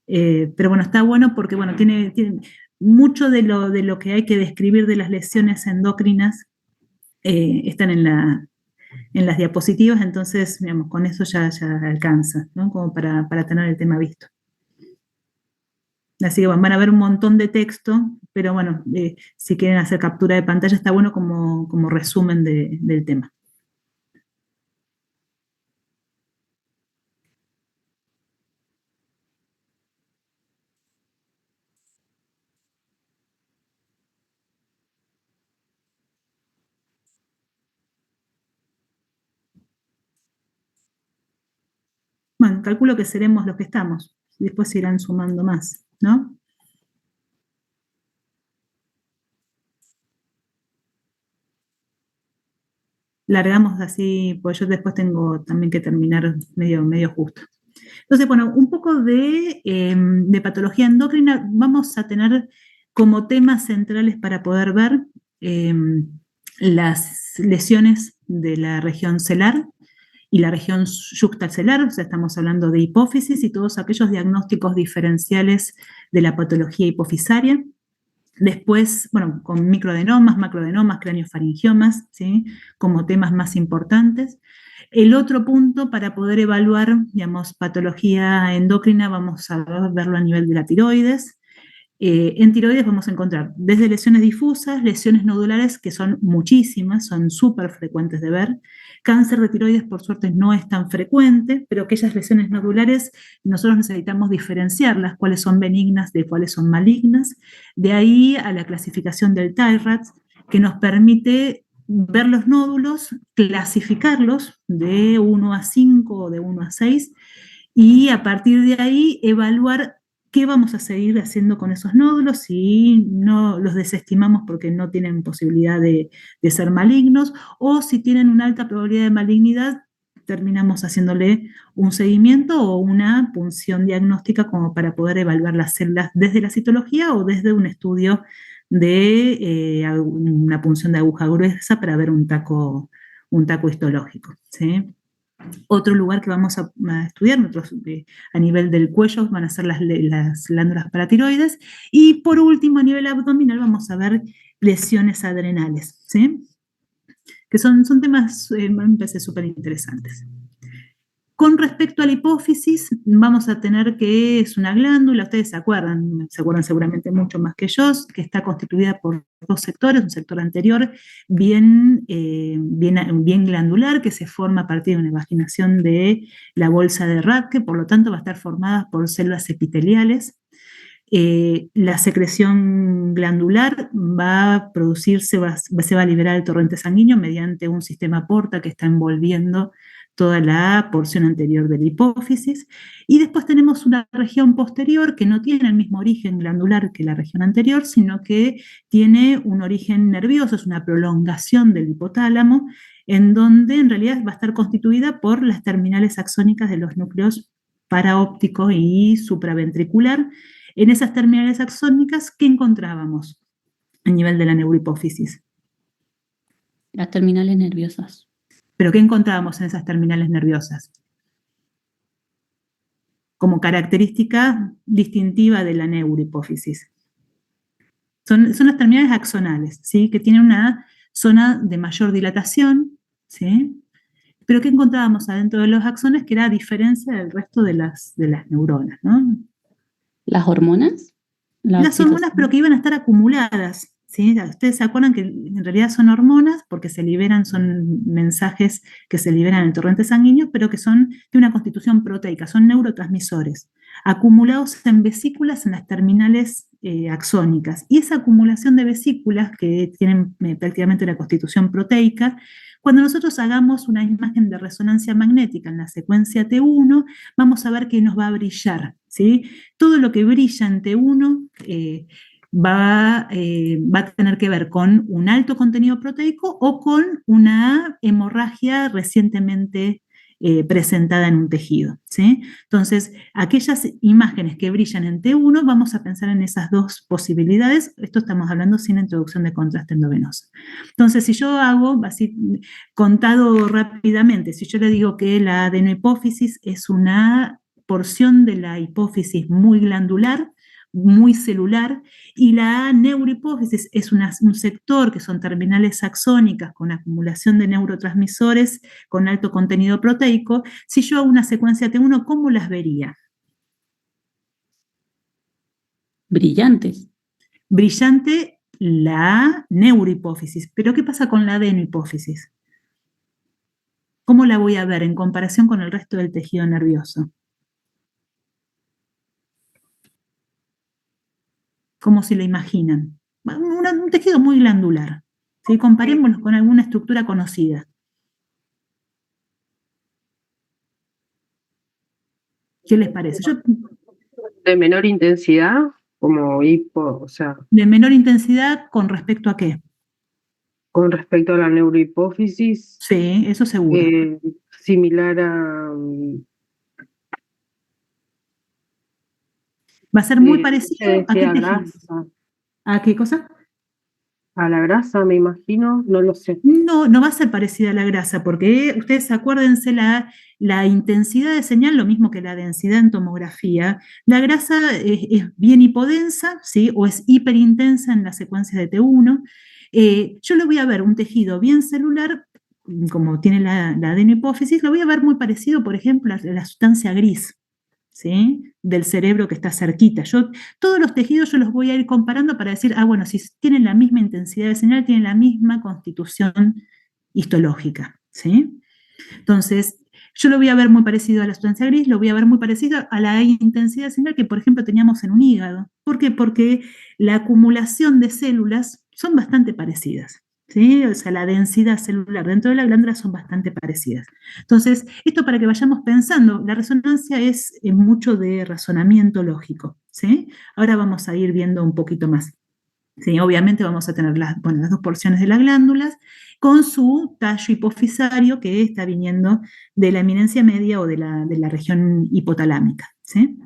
pero bueno, está bueno porque bueno, tiene mucho de lo que hay que describir de las lesiones endocrinas, están en las diapositivas, entonces, digamos, con eso ya alcanza, ¿no? Como para tener el tema visto. Así que bueno, van a ver un montón de texto, pero bueno, si quieren hacer captura de pantalla está bueno como resumen del tema. Bueno, calculo que seremos los que estamos, después se irán sumando más, ¿no? Largamos así, pues yo después tengo también que terminar medio justo. Entonces, bueno, un poco de patología endocrina vamos a tener como temas centrales para poder ver las lesiones de la región celar y la región yuxtacelar, o sea, estamos hablando de hipófisis y todos aquellos diagnósticos diferenciales de la patología hipofisaria. Después, bueno, con microadenomas, macroadenomas, craneofaringiomas, ¿sí? Como temas más importantes. El otro punto para poder evaluar, digamos, patología endocrina, vamos a verlo a nivel de la tiroides. En tiroides vamos a encontrar desde lesiones difusas, lesiones nodulares, que son muchísimas, son súper frecuentes de ver. Cáncer de tiroides, por suerte, no es tan frecuente, pero aquellas lesiones nodulares nosotros necesitamos diferenciarlas, cuáles son benignas de cuáles son malignas. De ahí a la clasificación del TIRADS, que nos permite ver los nódulos, clasificarlos de 1 a 5 o de 1 a 6, y a partir de ahí evaluar qué vamos a seguir haciendo con esos nódulos, si no los desestimamos porque no tienen posibilidad de ser malignos, o si tienen una alta probabilidad de malignidad, terminamos haciéndole un seguimiento o una punción diagnóstica como para poder evaluar las células desde la citología o desde un estudio de una punción de aguja gruesa para ver un taco histológico, ¿sí? Otro lugar que vamos a estudiar a nivel del cuello van a ser las glándulas paratiroides. Y por último, a nivel abdominal, vamos a ver lesiones adrenales, ¿sí? Que son temas, me parece, súper interesantes. Con respecto a la hipófisis, vamos a tener que es una glándula, ustedes se acuerdan seguramente mucho más que yo, que está constituida por dos sectores, un sector anterior bien glandular, que se forma a partir de una vaginación de la bolsa de Rathke, por lo tanto va a estar formada por células epiteliales. La secreción glandular va a producirse, se va a liberar el torrente sanguíneo mediante un sistema porta que está envolviendo toda la porción anterior de la hipófisis, y después tenemos una región posterior que no tiene el mismo origen glandular que la región anterior, sino que tiene un origen nervioso, es una prolongación del hipotálamo, en donde en realidad va a estar constituida por las terminales axónicas de los núcleos paraóptico y supraventricular. En esas terminales axónicas, ¿qué encontrábamos a nivel de la neurohipófisis? Las terminales nerviosas. ¿Pero qué encontrábamos en esas terminales nerviosas? Como característica distintiva de la neurohipófisis. Son las terminales axonales, ¿sí? Que tienen una zona de mayor dilatación, ¿sí? Pero ¿qué encontrábamos adentro de los axones? Que era a diferencia del resto de las neuronas, ¿no? ¿Las hormonas? Las hormonas, pero que iban a estar acumuladas, ¿sí? Ustedes se acuerdan que en realidad son hormonas porque se liberan, son mensajes que se liberan en el torrente sanguíneo, pero que son de una constitución proteica, son neurotransmisores, acumulados en vesículas en las terminales axónicas. Y esa acumulación de vesículas que tienen prácticamente una constitución proteica, cuando nosotros hagamos una imagen de resonancia magnética en la secuencia T1, vamos a ver que nos va a brillar, ¿sí? Todo lo que brilla en T1 va a tener que ver con un alto contenido proteico o con una hemorragia recientemente presentada en un tejido, ¿sí? Entonces, aquellas imágenes que brillan en T1, vamos a pensar en esas dos posibilidades. Esto estamos hablando sin introducción de contraste endovenoso. Entonces, si yo hago, así contado rápidamente, si yo le digo que la adenohipófisis es una porción de la hipófisis muy glandular, muy celular, y la neurohipófisis es un sector que son terminales axónicas con acumulación de neurotransmisores con alto contenido proteico. Si yo hago una secuencia T1, ¿cómo las vería? Brillantes. Brillante la neurohipófisis, pero ¿qué pasa con la adenohipófisis? ¿Cómo la voy a ver en comparación con el resto del tejido nervioso? ¿Cómo se lo imaginan? Un tejido muy glandular. ¿Sí? Comparémoslo con alguna estructura conocida. ¿Qué les parece? De menor intensidad, como hipo, o sea, De menor intensidad con respecto a qué. con respecto a la neurohipófisis, Sí, eso seguro. similar a, Va a ser muy no parecido sé, a qué a tejido. grasa, ¿A qué cosa? a la grasa, me imagino, no lo sé. No, no va a ser parecida a la grasa, porque ustedes acuérdense la intensidad de señal, lo mismo que la densidad en tomografía. La grasa es bien hipodensa, ¿sí? O es hiperintensa en las secuencias de T1. Yo le voy a ver un tejido bien celular, como tiene la adenohipófisis, lo voy a ver muy parecido, por ejemplo, a la sustancia gris, ¿sí? Del cerebro que está cerquita. Todos los tejidos yo los voy a ir comparando para decir, bueno, si tienen la misma intensidad de señal, tienen la misma constitución histológica, ¿sí? Entonces, yo lo voy a ver muy parecido a la sustancia gris, lo voy a ver muy parecido a la intensidad de señal que, por ejemplo, teníamos en un hígado. ¿Por qué? Porque la acumulación de células son bastante parecidas. ¿Sí? O sea, la densidad celular dentro de la glándula son bastante parecidas. Entonces, esto para que vayamos pensando, la resonancia es mucho de razonamiento lógico. ¿Sí? Ahora vamos a ir viendo un poquito más. Sí, obviamente vamos a tener las dos porciones de las glándulas con su tallo hipofisario que está viniendo de la eminencia media o de la región hipotalámica. ¿Sí?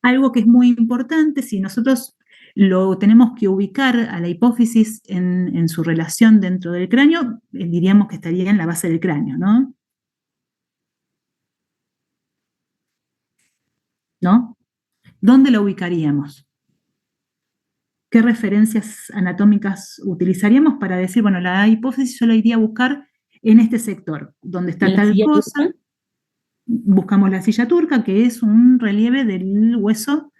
Algo que es muy importante, si nosotros lo tenemos que ubicar a la hipófisis en su relación dentro del cráneo, diríamos que estaría en la base del cráneo, ¿no? ¿No? ¿Dónde lo ubicaríamos? ¿Qué referencias anatómicas utilizaríamos para decir, bueno, la hipófisis yo la iría a buscar en este sector, donde está ¿En la tal silla cosa? turca? Buscamos la silla turca, que es un relieve del hueso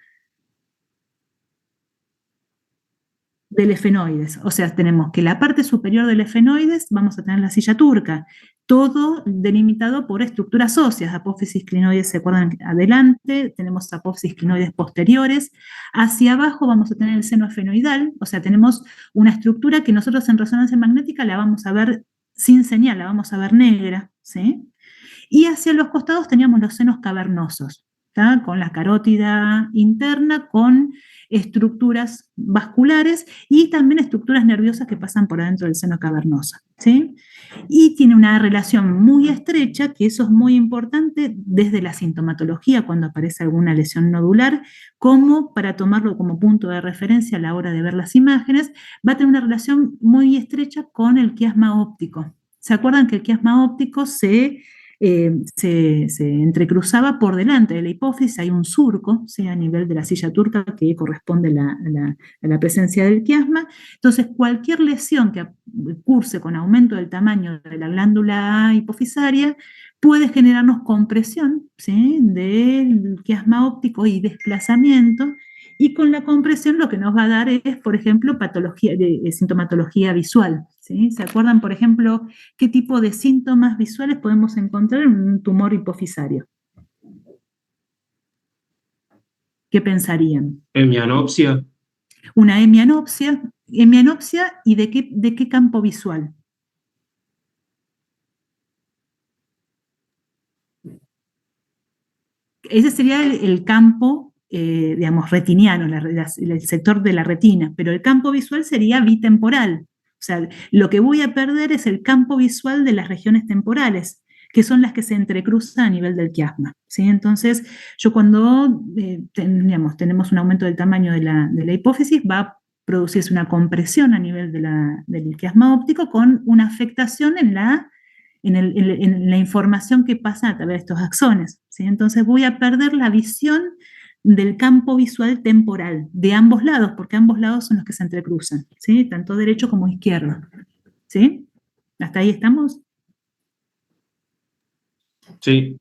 del efenoides. O sea, tenemos que la parte superior del efenoides vamos a tener la silla turca, todo delimitado por estructuras óseas, apófisis clinoides, ¿se acuerdan? Adelante, tenemos apófisis clinoides posteriores, hacia abajo vamos a tener el seno efenoidal, o sea, tenemos una estructura que nosotros en resonancia magnética la vamos a ver sin señal, la vamos a ver negra, ¿sí? Y hacia los costados teníamos los senos cavernosos, ¿tá? Con la carótida interna, con estructuras vasculares y también estructuras nerviosas que pasan por adentro del seno cavernoso, ¿sí? Y tiene una relación muy estrecha, que eso es muy importante desde la sintomatología, cuando aparece alguna lesión nodular, como para tomarlo como punto de referencia a la hora de ver las imágenes, va a tener una relación muy estrecha con el quiasma óptico. ¿Se acuerdan que el quiasma óptico se entrecruzaba por delante de la hipófisis? Hay un surco, ¿sí? A nivel de la silla turca que corresponde a la presencia del quiasma. Entonces, cualquier lesión que curse con aumento del tamaño de la glándula hipofisaria puede generarnos compresión, ¿sí? Del quiasma óptico y desplazamiento. Y con la compresión lo que nos va a dar es, por ejemplo, patología de sintomatología visual, ¿sí? ¿Se acuerdan, por ejemplo, qué tipo de síntomas visuales podemos encontrar en un tumor hipofisario? ¿Qué pensarían? Hemianopsia. Una hemianopsia y de qué campo visual. Ese sería el campo, digamos, retiniano, el sector de la retina, pero el campo visual sería bitemporal. O sea, lo que voy a perder es el campo visual de las regiones temporales, que son las que se entrecruzan a nivel del quiasma, ¿sí? Entonces, yo cuando tenemos un aumento del tamaño de la hipófisis, va a producirse una compresión a nivel del quiasma óptico con una afectación en la en la información que pasa a través de estos axones, ¿sí? Entonces voy a perder la visión del campo visual temporal, de ambos lados, porque ambos lados son los que se entrecruzan, ¿sí? Tanto derecho como izquierdo, ¿sí? ¿Hasta ahí estamos? Sí.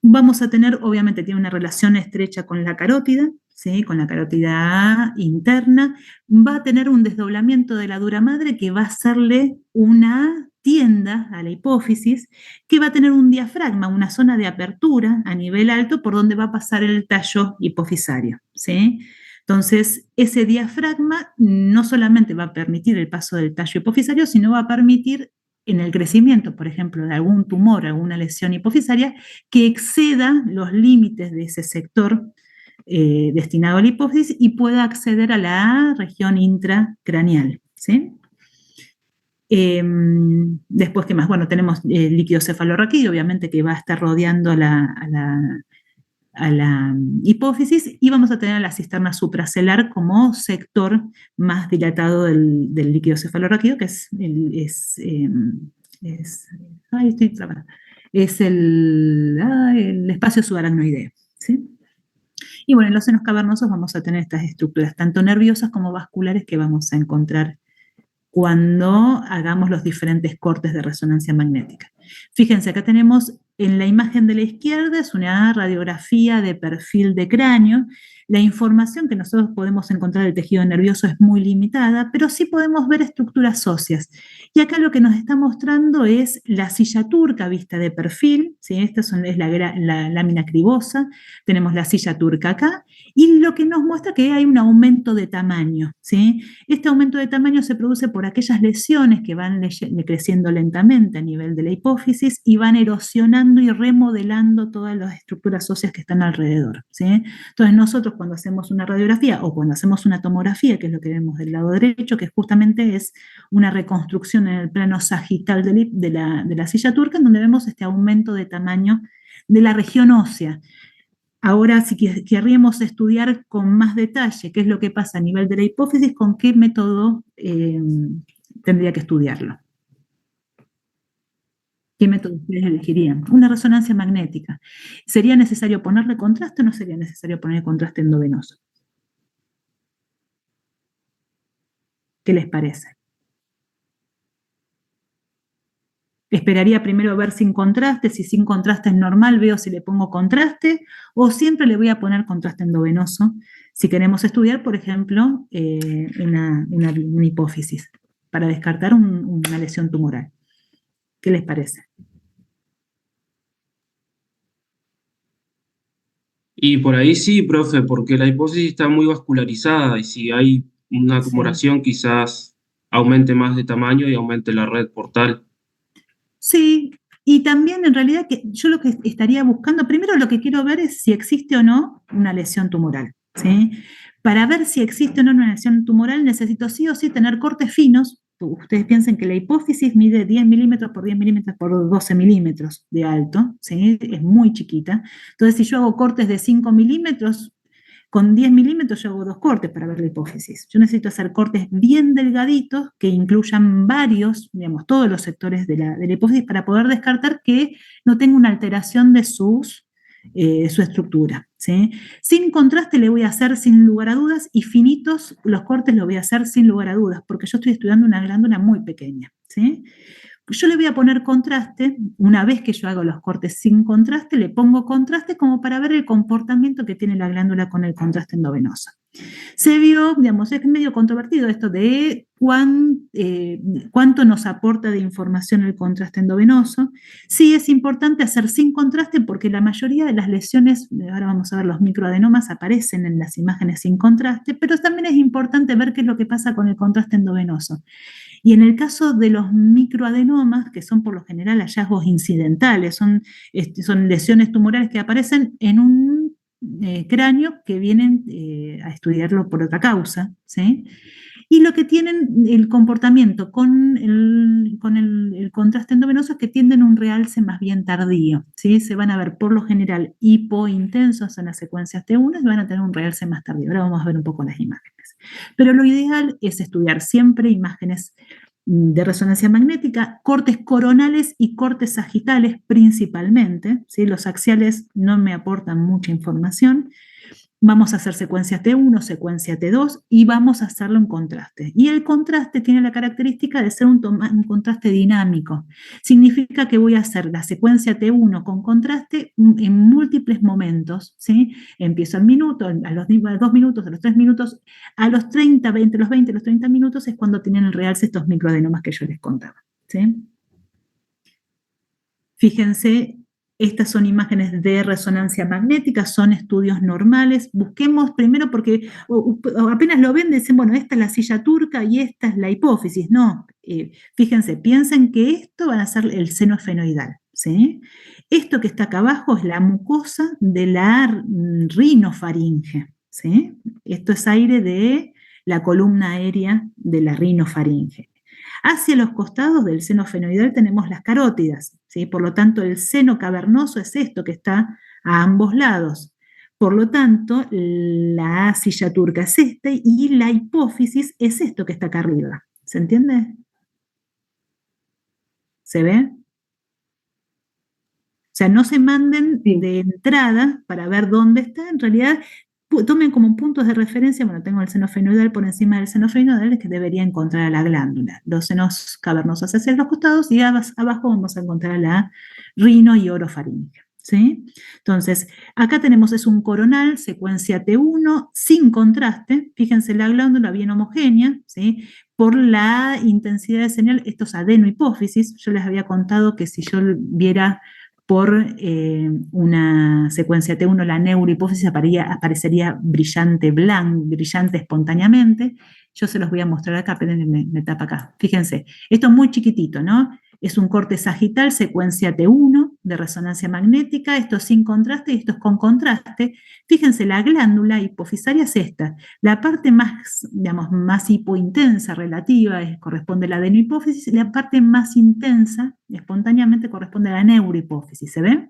Vamos a tener, obviamente, tiene una relación estrecha con la carótida, ¿sí? Con la carótida interna. Va a tener un desdoblamiento de la dura madre que va a hacerle una tienda a la hipófisis, que va a tener un diafragma, una zona de apertura a nivel alto por donde va a pasar el tallo hipofisario, ¿sí? Entonces, ese diafragma no solamente va a permitir el paso del tallo hipofisario, sino va a permitir en el crecimiento, por ejemplo, de algún tumor, alguna lesión hipofisaria, que exceda los límites de ese sector destinado a la hipófisis y pueda acceder a la región intracraneal, ¿sí? Después, ¿qué más? Bueno, tenemos el líquido cefalorraquídeo, obviamente, que va a estar rodeando a la hipófisis, y vamos a tener a la cisterna supracelar como sector más dilatado del líquido cefalorraquídeo, que ay, estoy trabada, es el espacio subaracnoideo, ¿sí? Y bueno, en los senos cavernosos vamos a tener estas estructuras, tanto nerviosas como vasculares, que vamos a encontrar cuando hagamos los diferentes cortes de resonancia magnética. Fíjense, acá tenemos en la imagen de la izquierda, es una radiografía de perfil de cráneo. La información que nosotros podemos encontrar del tejido nervioso es muy limitada, pero sí podemos ver estructuras óseas. Y acá lo que nos está mostrando es la silla turca vista de perfil, ¿sí? Esta es la lámina cribosa, tenemos la silla turca acá, y lo que nos muestra que hay un aumento de tamaño, ¿sí? Este aumento de tamaño se produce por aquellas lesiones que van creciendo lentamente a nivel de la hipófisis y van erosionando y remodelando todas las estructuras óseas que están alrededor, ¿sí? Entonces nosotros cuando hacemos una radiografía o cuando hacemos una tomografía, que es lo que vemos del lado derecho, que justamente es una reconstrucción en el plano sagital de la silla turca, en donde vemos este aumento de tamaño de la región ósea. Ahora, si querríamos estudiar con más detalle qué es lo que pasa a nivel de la hipófisis, ¿con qué método tendría que estudiarlo? ¿Qué método ustedes elegirían? Una resonancia magnética. ¿Sería necesario ponerle contraste o no sería necesario ponerle contraste endovenoso? ¿Qué les parece? Esperaría primero ver sin contraste, si sin contraste es normal, veo si le pongo contraste, o siempre le voy a poner contraste endovenoso si queremos estudiar, por ejemplo, una hipófisis, para descartar una lesión tumoral. ¿Qué les parece? Y por ahí sí, profe, porque la hipófisis está muy vascularizada y si hay una Sí. tumoración quizás aumente más de tamaño y aumente la red portal. Sí, y también en realidad que yo lo que estaría buscando, primero lo que quiero ver es si existe o no una lesión tumoral, ¿sí? Para ver si existe o no una lesión tumoral necesito sí o sí tener cortes finos. Ustedes piensen que la hipófisis mide 10 milímetros por 10 milímetros por 12 milímetros de alto, ¿sí? Es muy chiquita. Entonces, si yo hago cortes de 5 milímetros, con 10 milímetros yo hago 2 cortes para ver la hipófisis. Yo necesito hacer cortes bien delgaditos que incluyan varios, digamos, todos los sectores de la hipófisis para poder descartar que no tenga una alteración de su estructura, ¿sí? Sin contraste le voy a hacer sin lugar a dudas y finitos los cortes los voy a hacer sin lugar a dudas porque yo estoy estudiando una glándula muy pequeña, ¿sí? Yo le voy a poner contraste, una vez que yo hago los cortes sin contraste, le pongo contraste como para ver el comportamiento que tiene la glándula con el contraste endovenoso. Se vio, digamos, es medio controvertido esto de cuánto nos aporta de información el contraste endovenoso. Sí es importante hacer sin contraste porque la mayoría de las lesiones, ahora vamos a ver los microadenomas, aparecen en las imágenes sin contraste, pero también es importante ver qué es lo que pasa con el contraste endovenoso. Y en el caso de los microadenomas, que son por lo general hallazgos incidentales, son lesiones tumorales que aparecen en un cráneo que vienen a estudiarlo por otra causa, ¿sí? Y lo que tienen el comportamiento con el contraste endovenoso es que tienden a un realce más bien tardío, ¿sí? Se van a ver por lo general hipointensos en las secuencias T1 y van a tener un realce más tardío. Ahora vamos a ver un poco las imágenes. Pero lo ideal es estudiar siempre imágenes de resonancia magnética, cortes coronales y cortes sagitales principalmente, ¿sí? Los axiales no me aportan mucha información. Vamos a hacer secuencia T1, secuencia T2 y vamos a hacerlo en contraste. Y el contraste tiene la característica de ser un contraste dinámico. Significa que voy a hacer la secuencia T1 con contraste en múltiples momentos, ¿sí? Empiezo al minuto, a los 2 minutos, a los 3 minutos, a los 30, 20, los 20, los 30 minutos es cuando tienen el realce estos microadenomas que yo les contaba, ¿sí? Fíjense, estas son imágenes de resonancia magnética, son estudios normales. Busquemos primero porque apenas lo ven, dicen, bueno, esta es la silla turca y esta es la hipófisis. No, fíjense, piensen que esto va a ser el seno esfenoidal, ¿sí? Esto que está acá abajo es la mucosa de la rinofaringe, ¿sí? Esto es aire de la columna aérea de la rinofaringe. Hacia los costados del seno esfenoidal tenemos las carótidas, ¿sí? Por lo tanto, el seno cavernoso es esto que está a ambos lados. Por lo tanto, la silla turca es esta y la hipófisis es esto que está acá arriba. ¿Se entiende? ¿Se ve? O sea, no se manden de entrada para ver dónde está. En realidad, tomen como puntos de referencia, bueno, tengo el seno esfenoidal por encima del seno esfenoidal, que debería encontrar a la glándula. Los senos cavernosos hacia los costados y abajo vamos a encontrar a la rino y orofaringe, ¿sí? Entonces, acá tenemos, es un coronal, secuencia T1, sin contraste. Fíjense la glándula bien homogénea, ¿sí? Por la intensidad de señal, esto es adenohipófisis. Yo les había contado que si yo viera por una secuencia T1, la neurohipófisis aparecería brillante, brillante espontáneamente. Yo se los voy a mostrar acá, pero me tapa acá. Fíjense, esto es muy chiquitito, ¿no? Es un corte sagital, secuencia T1 de resonancia magnética, esto sin contraste y esto es con contraste. Fíjense, la glándula hipofisaria es esta. La parte más, digamos, más hipointensa relativa corresponde a la adenohipófisis, y la parte más intensa, espontáneamente, corresponde a la neurohipófisis. ¿Se ve?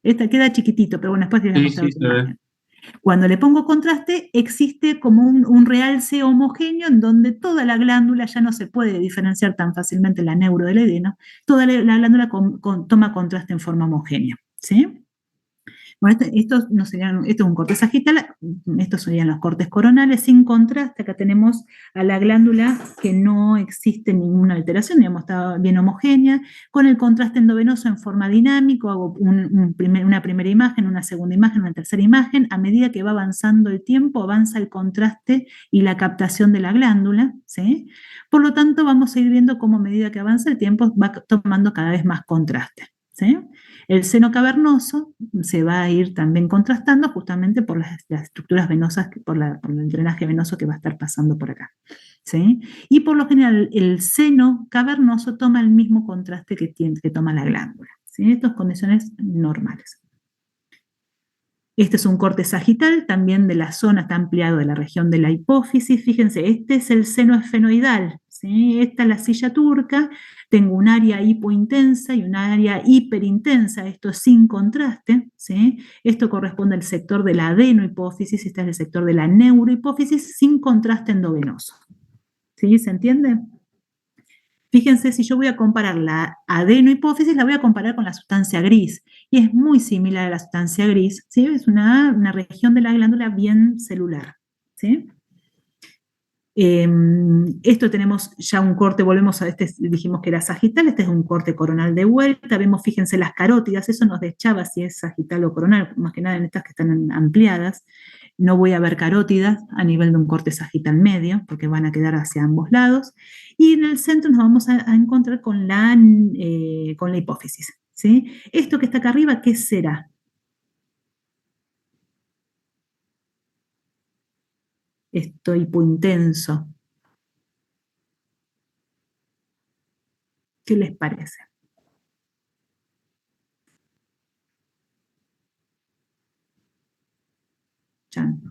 Esta queda chiquitito, pero bueno, después les voy a mostrar otra imagen. Cuando le pongo contraste, existe como un realce homogéneo en donde toda la glándula ya no se puede diferenciar tan fácilmente la neuro del edeno, toda la glándula toma contraste en forma homogénea, ¿sí? Bueno, esto es un corte sagital, estos serían los cortes coronales sin contraste. Acá tenemos a la glándula que no existe ninguna alteración, digamos, está bien homogénea. Con el contraste endovenoso en forma dinámica, hago una primera imagen, una segunda imagen, una tercera imagen. A medida que va avanzando el tiempo, avanza el contraste y la captación de la glándula, ¿sí? Por lo tanto, vamos a ir viendo cómo a medida que avanza el tiempo va tomando cada vez más contraste, ¿sí? El seno cavernoso se va a ir también contrastando justamente por las estructuras venosas, por el drenaje venoso que va a estar pasando por acá, ¿sí? Y por lo general el seno cavernoso toma el mismo contraste que toma la glándula, ¿sí? Estas son condiciones normales. Este es un corte sagital, también de la zona, está ampliado de la región de la hipófisis. Fíjense, este es el seno esfenoidal, ¿sí? Esta es la silla turca, tengo un área hipointensa y un área hiperintensa, esto sin contraste, ¿sí? Esto corresponde al sector de la adenohipófisis, este es el sector de la neurohipófisis sin contraste endovenoso. ¿Sí? ¿Se entiende? Fíjense, si yo voy a comparar la adenohipófisis, la voy a comparar con la sustancia gris, y es muy similar a la sustancia gris, ¿sí? Es una región de la glándula bien celular, ¿sí? Esto tenemos ya un corte, volvemos a este, dijimos que era sagital, este es un corte coronal de vuelta, vemos, fíjense, las carótidas, eso nos deschaba si es sagital o coronal, más que nada en estas que están ampliadas. No voy a ver carótidas a nivel de un corte sagital medio, porque van a quedar hacia ambos lados, y en el centro nos vamos a encontrar con la hipófisis, ¿sí? Esto que está acá arriba, ¿qué será? Esto hipointenso. ¿Qué les parece? Chan.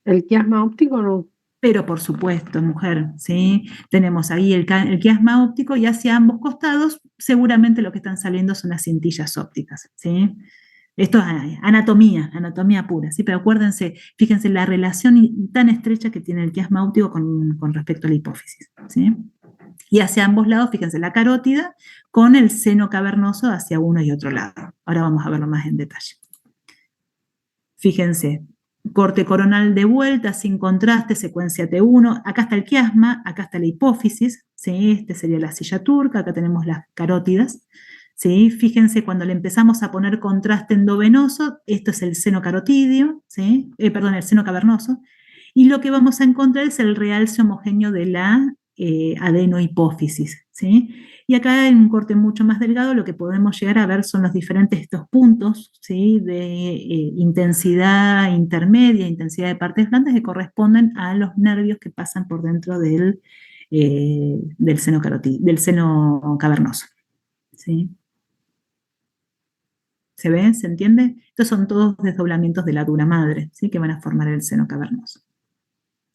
¿El quiasma óptico no? Pero por supuesto, mujer, ¿sí? Tenemos ahí el quiasma óptico y hacia ambos costados seguramente lo que están saliendo son las cintillas ópticas, ¿sí? Esto es anatomía pura, ¿sí? Pero acuérdense, fíjense la relación tan estrecha que tiene el quiasma óptico con respecto a la hipófisis, ¿sí? Y hacia ambos lados, fíjense, la carótida con el seno cavernoso hacia uno y otro lado. Ahora vamos a verlo más en detalle. Fíjense, corte coronal de vuelta, sin contraste, secuencia T1. Acá está el quiasma, acá está la hipófisis, ¿sí? Este sería la silla turca, acá tenemos las carótidas. ¿Sí? Fíjense, cuando le empezamos a poner contraste endovenoso, esto es el seno carotidio, ¿sí? Perdón, el seno cavernoso, y lo que vamos a encontrar es el realce homogéneo de la adenohipófisis, ¿sí? Y acá en un corte mucho más delgado lo que podemos llegar a ver son los diferentes estos puntos, ¿sí? De intensidad intermedia, intensidad de partes blandas que corresponden a los nervios que pasan por dentro del seno cavernoso, ¿sí? ¿Se ve? ¿Se entiende? Estos son todos desdoblamientos de la dura madre, ¿sí? Que van a formar el seno cavernoso.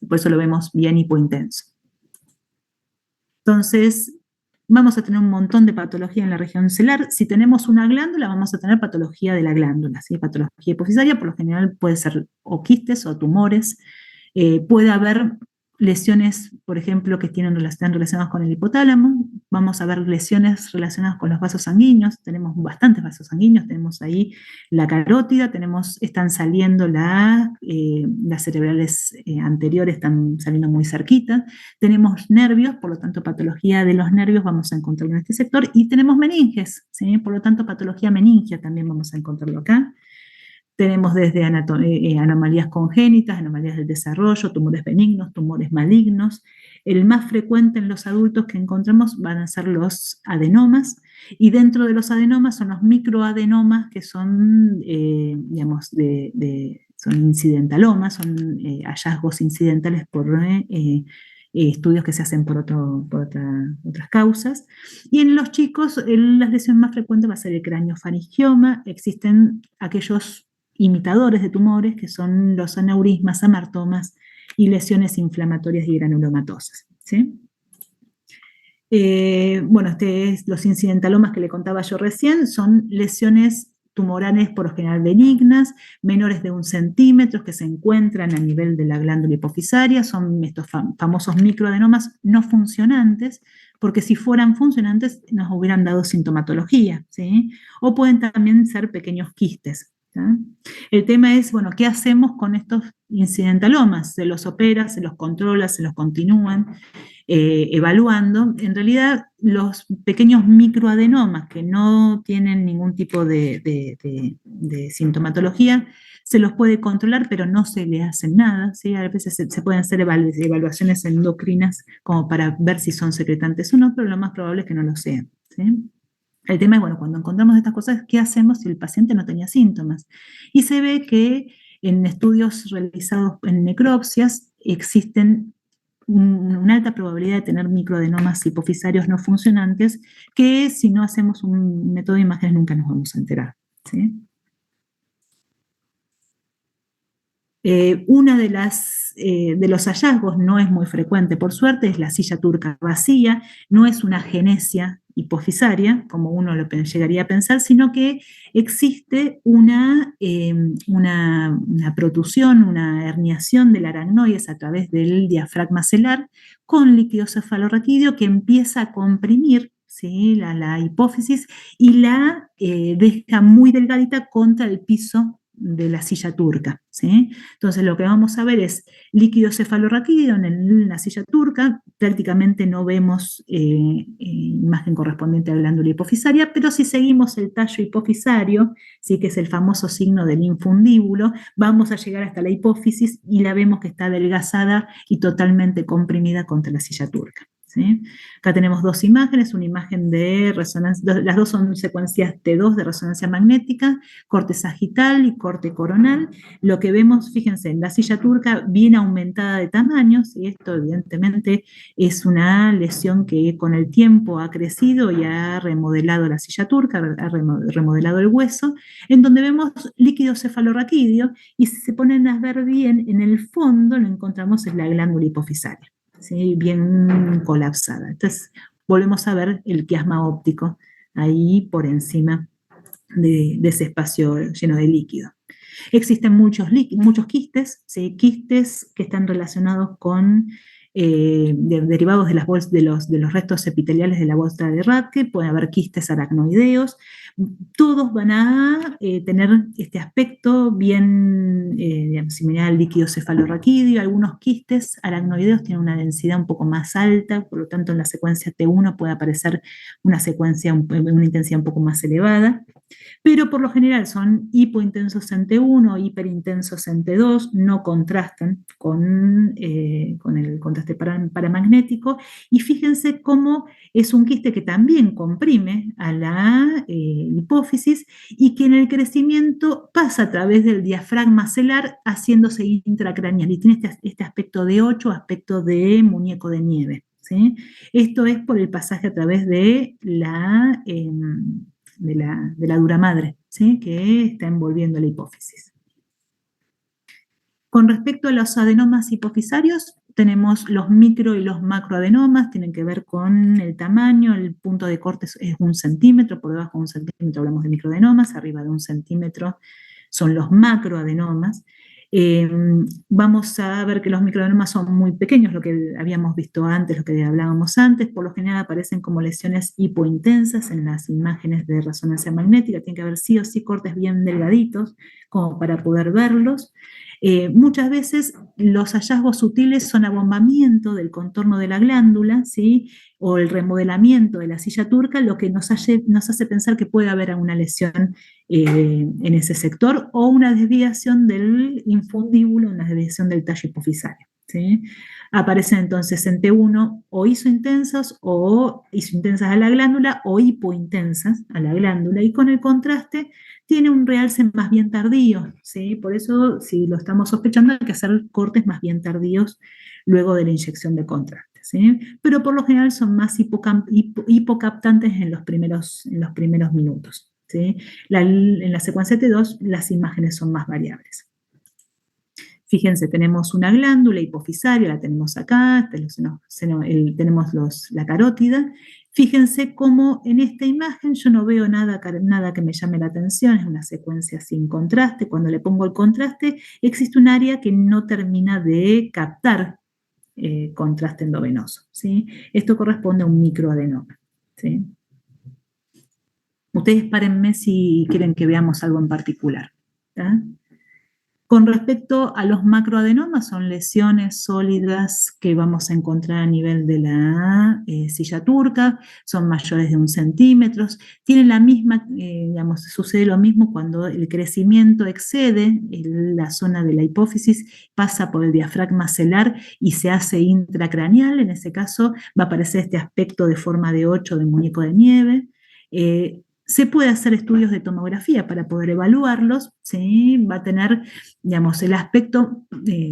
Por eso lo vemos bien hipointenso. Entonces, vamos a tener un montón de patología en la región celar. Si tenemos una glándula, vamos a tener patología de la glándula, ¿sí? Patología hipofisaria, por lo general puede ser o quistes o tumores. Puede haber lesiones, por ejemplo, que están relacionadas con el hipotálamo. Vamos a ver lesiones relacionadas con los vasos sanguíneos. Tenemos bastantes vasos sanguíneos. Tenemos ahí la carótida, están saliendo las cerebrales anteriores, están saliendo muy cerquita. Tenemos nervios, por lo tanto, patología de los nervios vamos a encontrarlo en este sector. Y tenemos meninges, ¿sí? Por lo tanto, patología meningia también vamos a encontrarlo acá. Tenemos desde anomalías congénitas, anomalías del desarrollo, tumores benignos, tumores malignos. El más frecuente en los adultos que encontramos van a ser los adenomas, y dentro de los adenomas son los microadenomas, que son, digamos, son incidentalomas, son hallazgos incidentales por estudios que se hacen por otras causas. Y en los chicos, la lesión más frecuente va a ser el craneofaringioma. Existen aquellos imitadores de tumores, que son los aneurismas, amartomas y lesiones inflamatorias y granulomatosas, ¿sí? Bueno, los incidentalomas que le contaba yo recién son lesiones tumorales por lo general benignas, menores de 1 centímetro, que se encuentran a nivel de la glándula hipofisaria. Son estos famosos microadenomas no funcionantes, porque si fueran funcionantes nos hubieran dado sintomatología, ¿sí? O pueden también ser pequeños quistes, ¿sí? El tema es, bueno, ¿qué hacemos con estos incidentalomas? ¿Se los opera, se los controla, se los continúan evaluando? En realidad, los pequeños microadenomas que no tienen ningún tipo de sintomatología, se los puede controlar, pero no se le hacen nada, ¿sí? A veces se pueden hacer evaluaciones endocrinas como para ver si son secretantes o no, pero lo más probable es que no lo sean, ¿sí? El tema es, bueno, cuando encontramos estas cosas, ¿qué hacemos si el paciente no tenía síntomas? Y se ve que en estudios realizados en necropsias existen una alta probabilidad de tener microadenomas hipofisarios no funcionantes, que si no hacemos un método de imágenes nunca nos vamos a enterar, ¿sí? Una de los hallazgos, no es muy frecuente por suerte, es la silla turca vacía. No es una genesia hipofisaria, como uno lo llegaría a pensar, sino que existe una protusión, una herniación del aracnoides a través del diafragma celar con líquido cefalorraquídeo que empieza a comprimir, ¿sí?, la hipófisis, y la deja muy delgadita contra el piso de la silla turca, ¿sí? Entonces lo que vamos a ver es líquido cefalorraquídeo en la silla turca. Prácticamente no vemos imagen correspondiente a la glándula hipofisaria, pero si seguimos el tallo hipofisario, ¿sí?, que es el famoso signo del infundíbulo, vamos a llegar hasta la hipófisis y la vemos que está adelgazada y totalmente comprimida contra la silla turca, ¿sí? Acá tenemos dos imágenes, una imagen de resonancia, las dos son secuencias T2 de resonancia magnética, corte sagital y corte coronal. Lo que vemos, fíjense, en la silla turca bien aumentada de tamaños, y esto evidentemente es una lesión que con el tiempo ha crecido y ha remodelado la silla turca, ha remodelado el hueso, en donde vemos líquido cefalorraquídeo, y si se ponen a ver bien, en el fondo lo encontramos en la glándula hipofisaria, ¿sí?, bien colapsada. Entonces, volvemos a ver el quiasma óptico ahí por encima de ese espacio lleno de líquido. Existen muchos quistes, ¿sí?, quistes que están relacionados con derivados de los restos epiteliales de la bolsa de Rathke, puede haber quistes aracnoideos, todos van a tener este aspecto bien similar al líquido cefalorraquídeo. Algunos quistes aracnoideos tienen una densidad un poco más alta, por lo tanto en la secuencia T1 puede aparecer una intensidad un poco más elevada, pero por lo general son hipointensos en T1, hiperintensos en T2, no contrastan con el contraste paramagnético, y fíjense cómo es un quiste que también comprime a la hipófisis y que en el crecimiento pasa a través del diafragma celular haciéndose intracraneal y tiene este aspecto de 8, aspecto de muñeco de nieve, ¿sí? Esto es por el pasaje a través de la dura madre, ¿sí? Que está envolviendo la hipófisis. Con respecto a los adenomas hipofisarios, tenemos los micro y los macroadenomas, tienen que ver con el tamaño, el punto de corte es 1 centímetro, por debajo de 1 centímetro hablamos de microadenomas, arriba de 1 centímetro son los macroadenomas. Vamos a ver que los microadenomas son muy pequeños, lo que habíamos visto antes, lo que hablábamos antes, por lo general aparecen como lesiones hipointensas en las imágenes de resonancia magnética, tiene que haber sí o sí cortes bien delgaditos como para poder verlos. Muchas veces los hallazgos sutiles son abombamiento del contorno de la glándula, ¿sí? O el remodelamiento de la silla turca, lo que nos hace pensar que puede haber alguna lesión en ese sector, o una desviación del infundíbulo, una desviación del tallo hipofisario, ¿sí? Aparecen entonces en T1 o isointensas a la glándula o hipointensas a la glándula, y con el contraste tiene un realce más bien tardío, ¿sí? Por eso, si lo estamos sospechando, hay que hacer cortes más bien tardíos luego de la inyección de contraste, ¿sí? Pero por lo general son más hipocaptantes en los primeros minutos, ¿sí? En la secuencia T2 las imágenes son más variables. Fíjense, tenemos una glándula hipofisaria, la tenemos acá, tenemos la carótida. Fíjense cómo en esta imagen yo no veo nada que me llame la atención, es una secuencia sin contraste. Cuando le pongo el contraste, existe un área que no termina de captar contraste endovenoso, ¿sí? Esto corresponde a un microadenoma, ¿sí? Ustedes párenme si quieren que veamos algo en particular, ¿tá? Con respecto a los macroadenomas, son lesiones sólidas que vamos a encontrar a nivel de la silla turca, son mayores de 1 centímetro, tienen la misma, sucede lo mismo cuando el crecimiento excede la zona de la hipófisis, pasa por el diafragma celular y se hace intracraneal. En ese caso va a aparecer este aspecto de forma de 8 de muñeco de nieve. Se puede hacer estudios de tomografía para poder evaluarlos, ¿sí? Va a tener, el aspecto,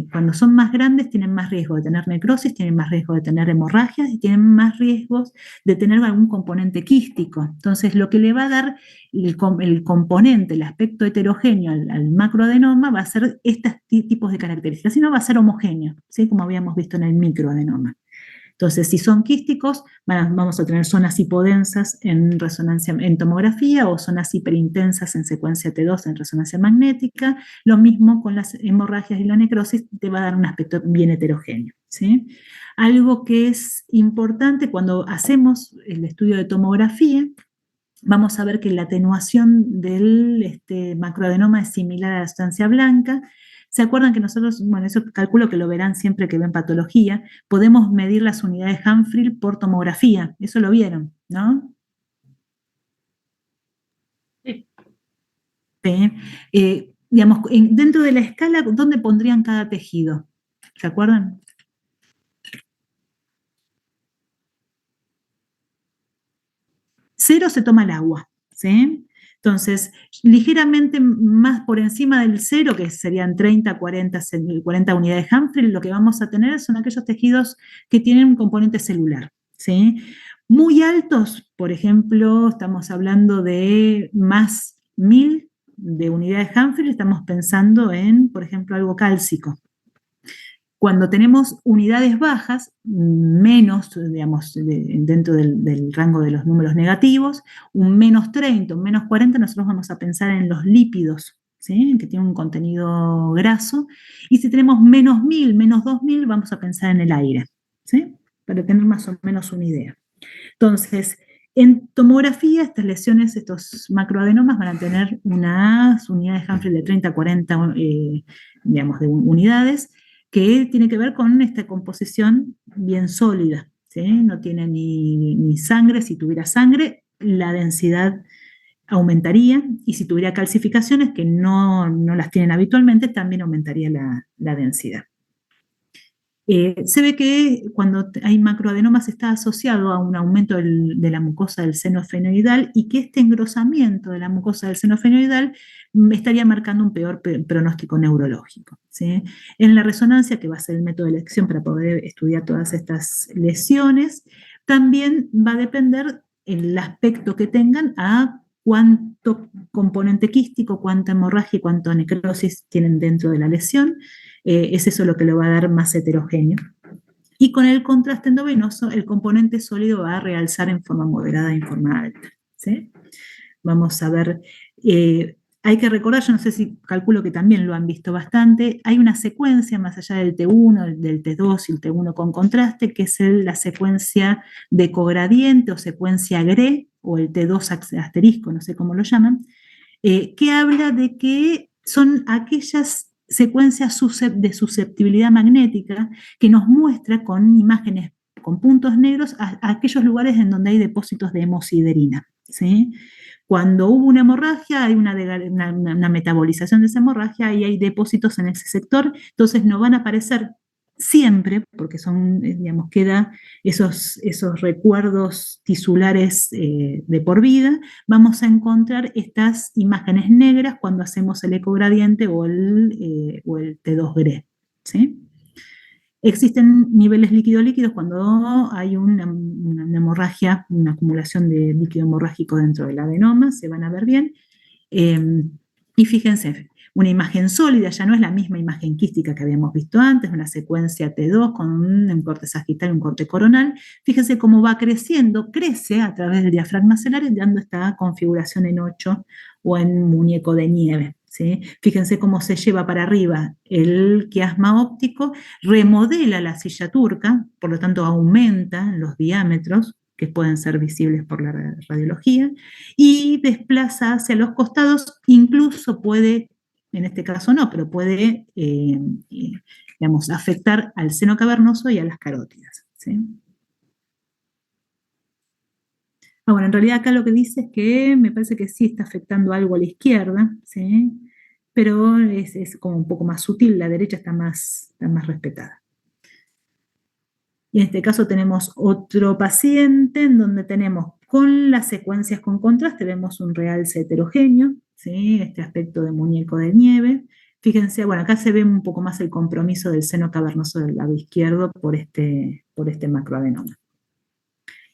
cuando son más grandes tienen más riesgo de tener necrosis, tienen más riesgo de tener hemorragias y tienen más riesgos de tener algún componente quístico. Entonces, lo que le va a dar el componente, el aspecto heterogéneo al macroadenoma va a ser estos tipos de características, si no va a ser homogéneo, ¿sí? Como habíamos visto en el microadenoma. Entonces, si son quísticos, vamos a tener zonas hipodensas en tomografía o zonas hiperintensas en secuencia T2 en resonancia magnética. Lo mismo con las hemorragias y la necrosis, te va a dar un aspecto bien heterogéneo, ¿sí? Algo que es importante cuando hacemos el estudio de tomografía, vamos a ver que la atenuación del macroadenoma es similar a la sustancia blanca. ¿Se acuerdan que nosotros, eso calculo que lo verán siempre que ven patología, podemos medir las unidades Hanfield por tomografía? Eso lo vieron, ¿no? Sí. Sí. Dentro de la escala, ¿dónde pondrían cada tejido? ¿Se acuerdan? Cero se toma el agua, ¿sí? Entonces, ligeramente más por encima del 0, que serían 30, 40 unidades Hanfield, lo que vamos a tener son aquellos tejidos que tienen un componente celular, ¿sí? Muy altos, por ejemplo, estamos hablando de más 1000 de unidades Hanfield, estamos pensando en, por ejemplo, algo cálcico. Cuando tenemos unidades bajas, menos, dentro del rango de los números negativos, un menos 30, un menos 40, nosotros vamos a pensar en los lípidos, ¿sí? Que tienen un contenido graso. Y si tenemos menos 1000, menos 2000, vamos a pensar en el aire, ¿sí? Para tener más o menos una idea. Entonces, en tomografía, estas lesiones, estos macroadenomas van a tener unas unidades Humphrey de 30 a 40, digamos, de unidades, que tiene que ver con esta composición bien sólida, ¿sí? No tiene ni sangre. Si tuviera sangre, la densidad aumentaría, y si tuviera calcificaciones, que no las tienen habitualmente, también aumentaría la densidad. Se ve que cuando hay macroadenomas está asociado a un aumento de la mucosa del seno esfenoidal, y que este engrosamiento de la mucosa del seno esfenoidal estaría marcando un peor pronóstico neurológico, ¿sí? En la resonancia, que va a ser el método de elección para poder estudiar todas estas lesiones, también va a depender el aspecto que tengan a cuánto componente quístico, cuánta hemorragia y cuánta necrosis tienen dentro de la lesión. Es eso lo que lo va a dar más heterogéneo. Y con el contraste endovenoso, el componente sólido va a realzar en forma moderada y en forma alta, ¿sí? Vamos a ver, hay que recordar, yo no sé si calculo que también lo han visto bastante, hay una secuencia más allá del T1, del T2 y el T1 con contraste, que es la secuencia de cogradiente o secuencia GRE, o el T2 asterisco, no sé cómo lo llaman, que habla de que son aquellas secuencias de susceptibilidad magnética que nos muestra con imágenes con puntos negros a aquellos lugares en donde hay depósitos de hemosiderina, ¿sí? Cuando hubo una hemorragia, hay una metabolización de esa hemorragia y hay depósitos en ese sector, entonces no van a aparecer siempre, porque son, digamos, queda esos recuerdos tisulares de por vida. Vamos a encontrar estas imágenes negras cuando hacemos el ecogradiente o el T2-GRE, ¿sí? Existen niveles líquido-líquidos cuando hay una hemorragia, una acumulación de líquido hemorrágico dentro del adenoma, se van a ver bien. Y fíjense, una imagen sólida ya no es la misma imagen quística que habíamos visto antes, una secuencia T2 con un corte sagital y un corte coronal. Fíjense cómo va creciendo, crece a través del diafragma celular, dando esta configuración en 8 o en muñeco de nieve, ¿sí? Fíjense cómo se lleva para arriba el quiasma óptico, remodela la silla turca, por lo tanto aumenta los diámetros que pueden ser visibles por la radiología, y desplaza hacia los costados, incluso puede, en este caso no, pero puede, digamos, afectar al seno cavernoso y a las carótidas, ¿sí? Bueno, en realidad acá lo que dice es que me parece que sí está afectando algo a la izquierda, ¿sí? Pero es como un poco más sutil, la derecha está más respetada. Y en este caso tenemos otro paciente en donde tenemos, con las secuencias con contraste, vemos un realce heterogéneo, ¿sí? Este aspecto de muñeco de nieve. Fíjense, bueno, acá se ve un poco más el compromiso del seno cavernoso del lado izquierdo por este macroadenoma.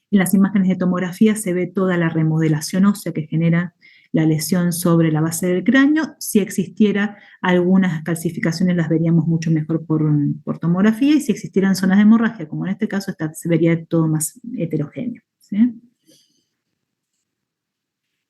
En las imágenes de tomografía se ve toda la remodelación ósea que genera la lesión sobre la base del cráneo. Si existiera algunas calcificaciones las veríamos mucho mejor por tomografía, y si existieran zonas de hemorragia, como en este caso, se vería todo más heterogéneo, ¿sí?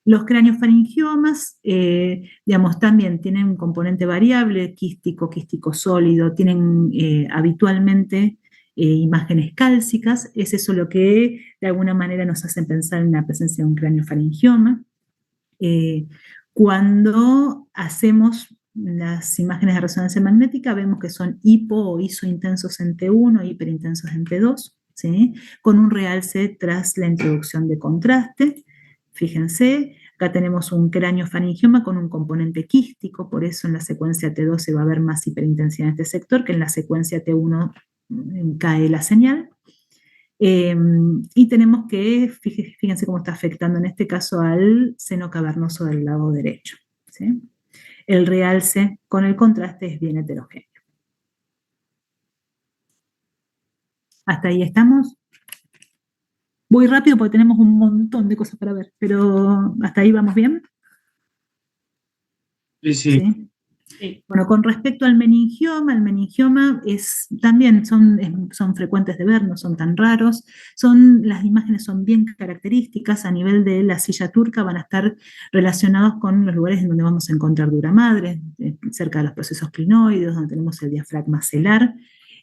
Los cráneo-faringiomas, digamos, también tienen un componente variable, quístico sólido, tienen habitualmente imágenes cálcicas. Es eso lo que de alguna manera nos hace pensar en la presencia de un cráneo-faringioma. Cuando hacemos las imágenes de resonancia magnética, vemos que son hipo o isointensos en T1, hiperintensos en T2, ¿sí? Con un realce tras la introducción de contraste. Fíjense, acá tenemos un cráneo-faringioma con un componente quístico, por eso en la secuencia T2 se va a ver más hiperintensidad en este sector, que en la secuencia T1 cae la señal. Y tenemos que, fíjense cómo está afectando en este caso al seno cavernoso del lado derecho, ¿sí? El realce con el contraste es bien heterogéneo. ¿Hasta ahí estamos? Voy rápido porque tenemos un montón de cosas para ver, pero ¿hasta ahí vamos bien? Sí, sí. ¿Sí? Bueno, con respecto al meningioma, el meningioma también son frecuentes de ver, no son tan raros. Las imágenes son bien características. A nivel de la silla turca van a estar relacionados con los lugares en donde vamos a encontrar dura madre, cerca de los procesos clinoides, donde tenemos el diafragma celar.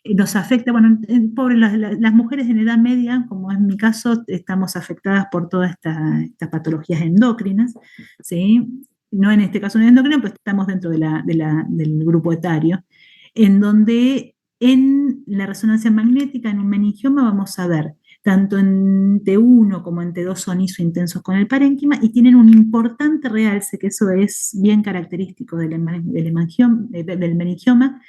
nos afecta, bueno, pobre, las mujeres en edad media, como en mi caso, estamos afectadas por todas estas patologías endócrinas, ¿sí? No en este caso no endocrino, pero estamos dentro del grupo etario, en donde en la resonancia magnética, en un meningioma, vamos a ver tanto en T1 como en T2 son isointensos con el parénquima y tienen un importante realce, que eso es bien característico del meningioma,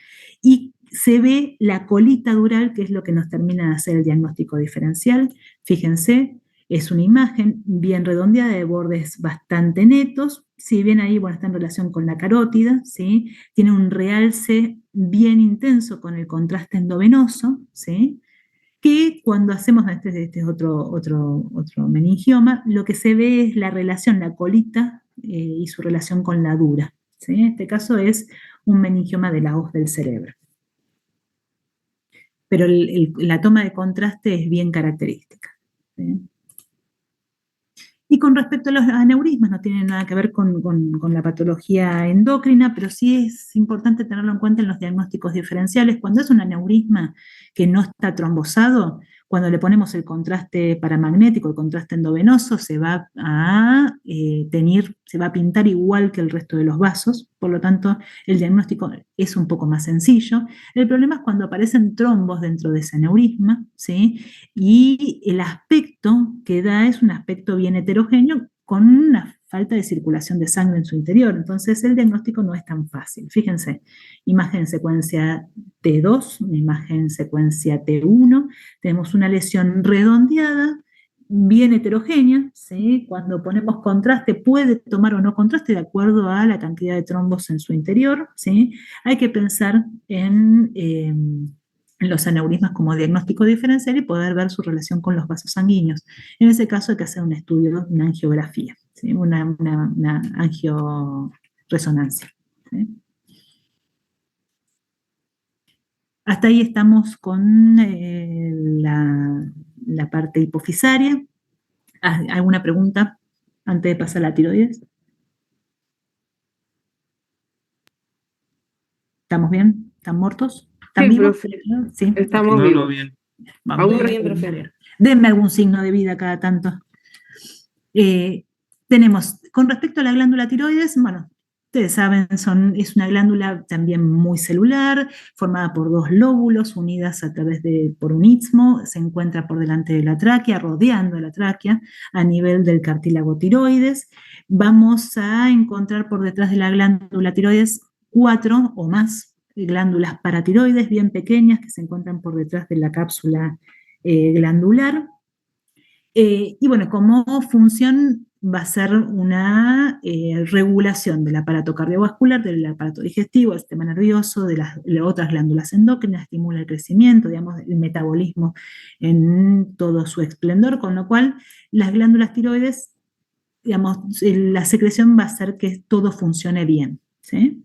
y se ve la colita dural, que es lo que nos termina de hacer el diagnóstico diferencial. Fíjense, es una imagen bien redondeada de bordes bastante netos, si bien ahí bueno, está en relación con la carótida, ¿sí? Tiene un realce bien intenso con el contraste endovenoso, ¿sí? Que cuando hacemos, este es otro meningioma, lo que se ve es la relación, la colita y su relación con la dura, ¿sí? En este caso es un meningioma de la hoz del cerebro. Pero la toma de contraste es bien característica, ¿sí? Y con respecto a los aneurismas, no tienen nada que ver con la patología endocrina, pero sí es importante tenerlo en cuenta en los diagnósticos diferenciales. Cuando es un aneurisma que no está trombosado, cuando le ponemos el contraste paramagnético, el contraste endovenoso, se va a teñir, se va a pintar igual que el resto de los vasos, por lo tanto el diagnóstico es un poco más sencillo. El problema es cuando aparecen trombos dentro de ese aneurisma, ¿sí? Y el aspecto que da es un aspecto bien heterogéneo con una falta de circulación de sangre en su interior. Entonces el diagnóstico no es tan fácil. Fíjense, imagen secuencia T2, una imagen secuencia T1, tenemos una lesión redondeada, bien heterogénea, ¿sí? Cuando ponemos contraste puede tomar o no contraste de acuerdo a la cantidad de trombos en su interior, ¿sí? Hay que pensar en los aneurismas como diagnóstico diferencial y poder ver su relación con los vasos sanguíneos. En ese caso hay que hacer un estudio, una angiografía, ¿sí? una angioresonancia, ¿sí? Hasta ahí estamos con la parte hipofisaria. ¿Alguna pregunta antes de pasar a la tiroides? ¿Estamos bien? ¿Están muertos? ¿Están Sí, vivos? profe, Sí. estamos No, vivos. bien. Vamos, Aún denme bien, profe. denme algún signo de vida cada tanto. Tenemos, con respecto a la glándula tiroides, bueno, ustedes saben, es una glándula también muy celular, formada por dos lóbulos unidas por un istmo, se encuentra por delante de la tráquea, rodeando la tráquea, a nivel del cartílago tiroides. Vamos a encontrar por detrás de la glándula tiroides 4 o más glándulas paratiroides bien pequeñas que se encuentran por detrás de la cápsula glandular. Y bueno, como función va a ser una regulación del aparato cardiovascular, del aparato digestivo, del sistema nervioso, de las otras glándulas endócrinas, estimula el crecimiento, digamos, el metabolismo en todo su esplendor, con lo cual las glándulas tiroides, digamos, la secreción va a hacer que todo funcione bien, ¿sí?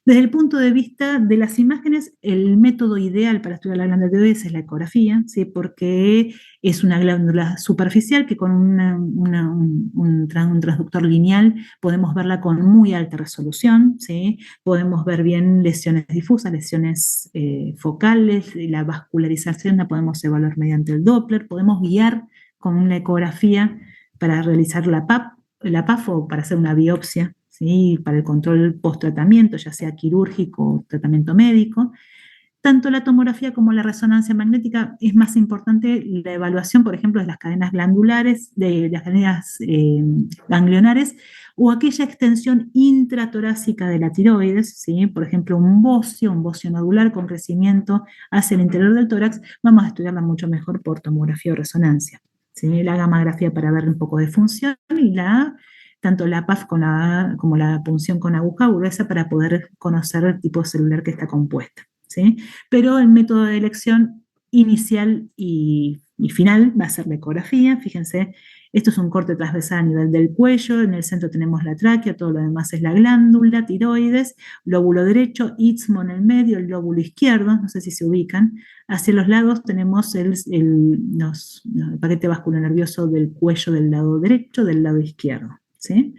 Desde el punto de vista de las imágenes, el método ideal para estudiar la glándula tiroides es la ecografía, ¿sí? Porque es una glándula superficial que con un transductor lineal podemos verla con muy alta resolución, ¿sí? Podemos ver bien lesiones difusas, lesiones focales, la vascularización la podemos evaluar mediante el Doppler, podemos guiar con una ecografía para realizar la PAF o para hacer una biopsia, ¿sí? Para el control post-tratamiento, ya sea quirúrgico o tratamiento médico. Tanto la tomografía como la resonancia magnética es más importante la evaluación, por ejemplo, de las cadenas glandulares, de las cadenas ganglionares, o aquella extensión intratorácica de la tiroides, ¿sí? Por ejemplo, un bocio nodular con crecimiento hacia el interior del tórax, vamos a estudiarla mucho mejor por tomografía o resonancia, ¿sí? La gammagrafía para ver un poco de función y tanto la PAF como la punción con aguja gruesa para poder conocer el tipo celular que está compuesta, ¿sí? Pero el método de elección inicial y final va a ser la ecografía. Fíjense, esto es un corte transversal a nivel del cuello, en el centro tenemos la tráquea, todo lo demás es la glándula, tiroides, lóbulo derecho, istmo en el medio, el lóbulo izquierdo, no sé si se ubican. Hacia los lados tenemos el paquete vasculonervioso del cuello del lado derecho, del lado izquierdo, ¿sí?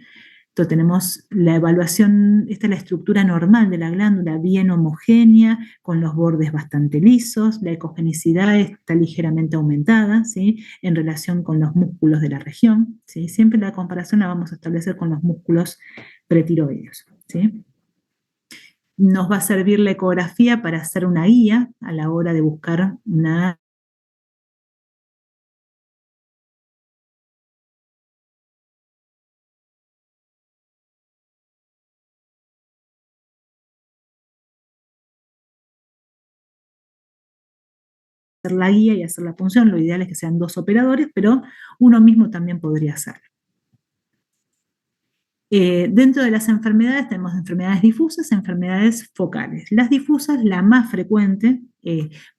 Entonces tenemos la evaluación, esta es la estructura normal de la glándula, bien homogénea, con los bordes bastante lisos, la ecogenicidad está ligeramente aumentada, ¿sí? En relación con los músculos de la región, ¿sí? Siempre la comparación la vamos a establecer con los músculos pretiroideos, ¿sí? Nos va a servir la ecografía para hacer una guía a la hora de buscar una hacer la guía y hacer la punción. Lo ideal es que sean 2 operadores, pero uno mismo también podría hacerlo. Dentro de las enfermedades tenemos enfermedades difusas, enfermedades focales. Las difusas, la más frecuente,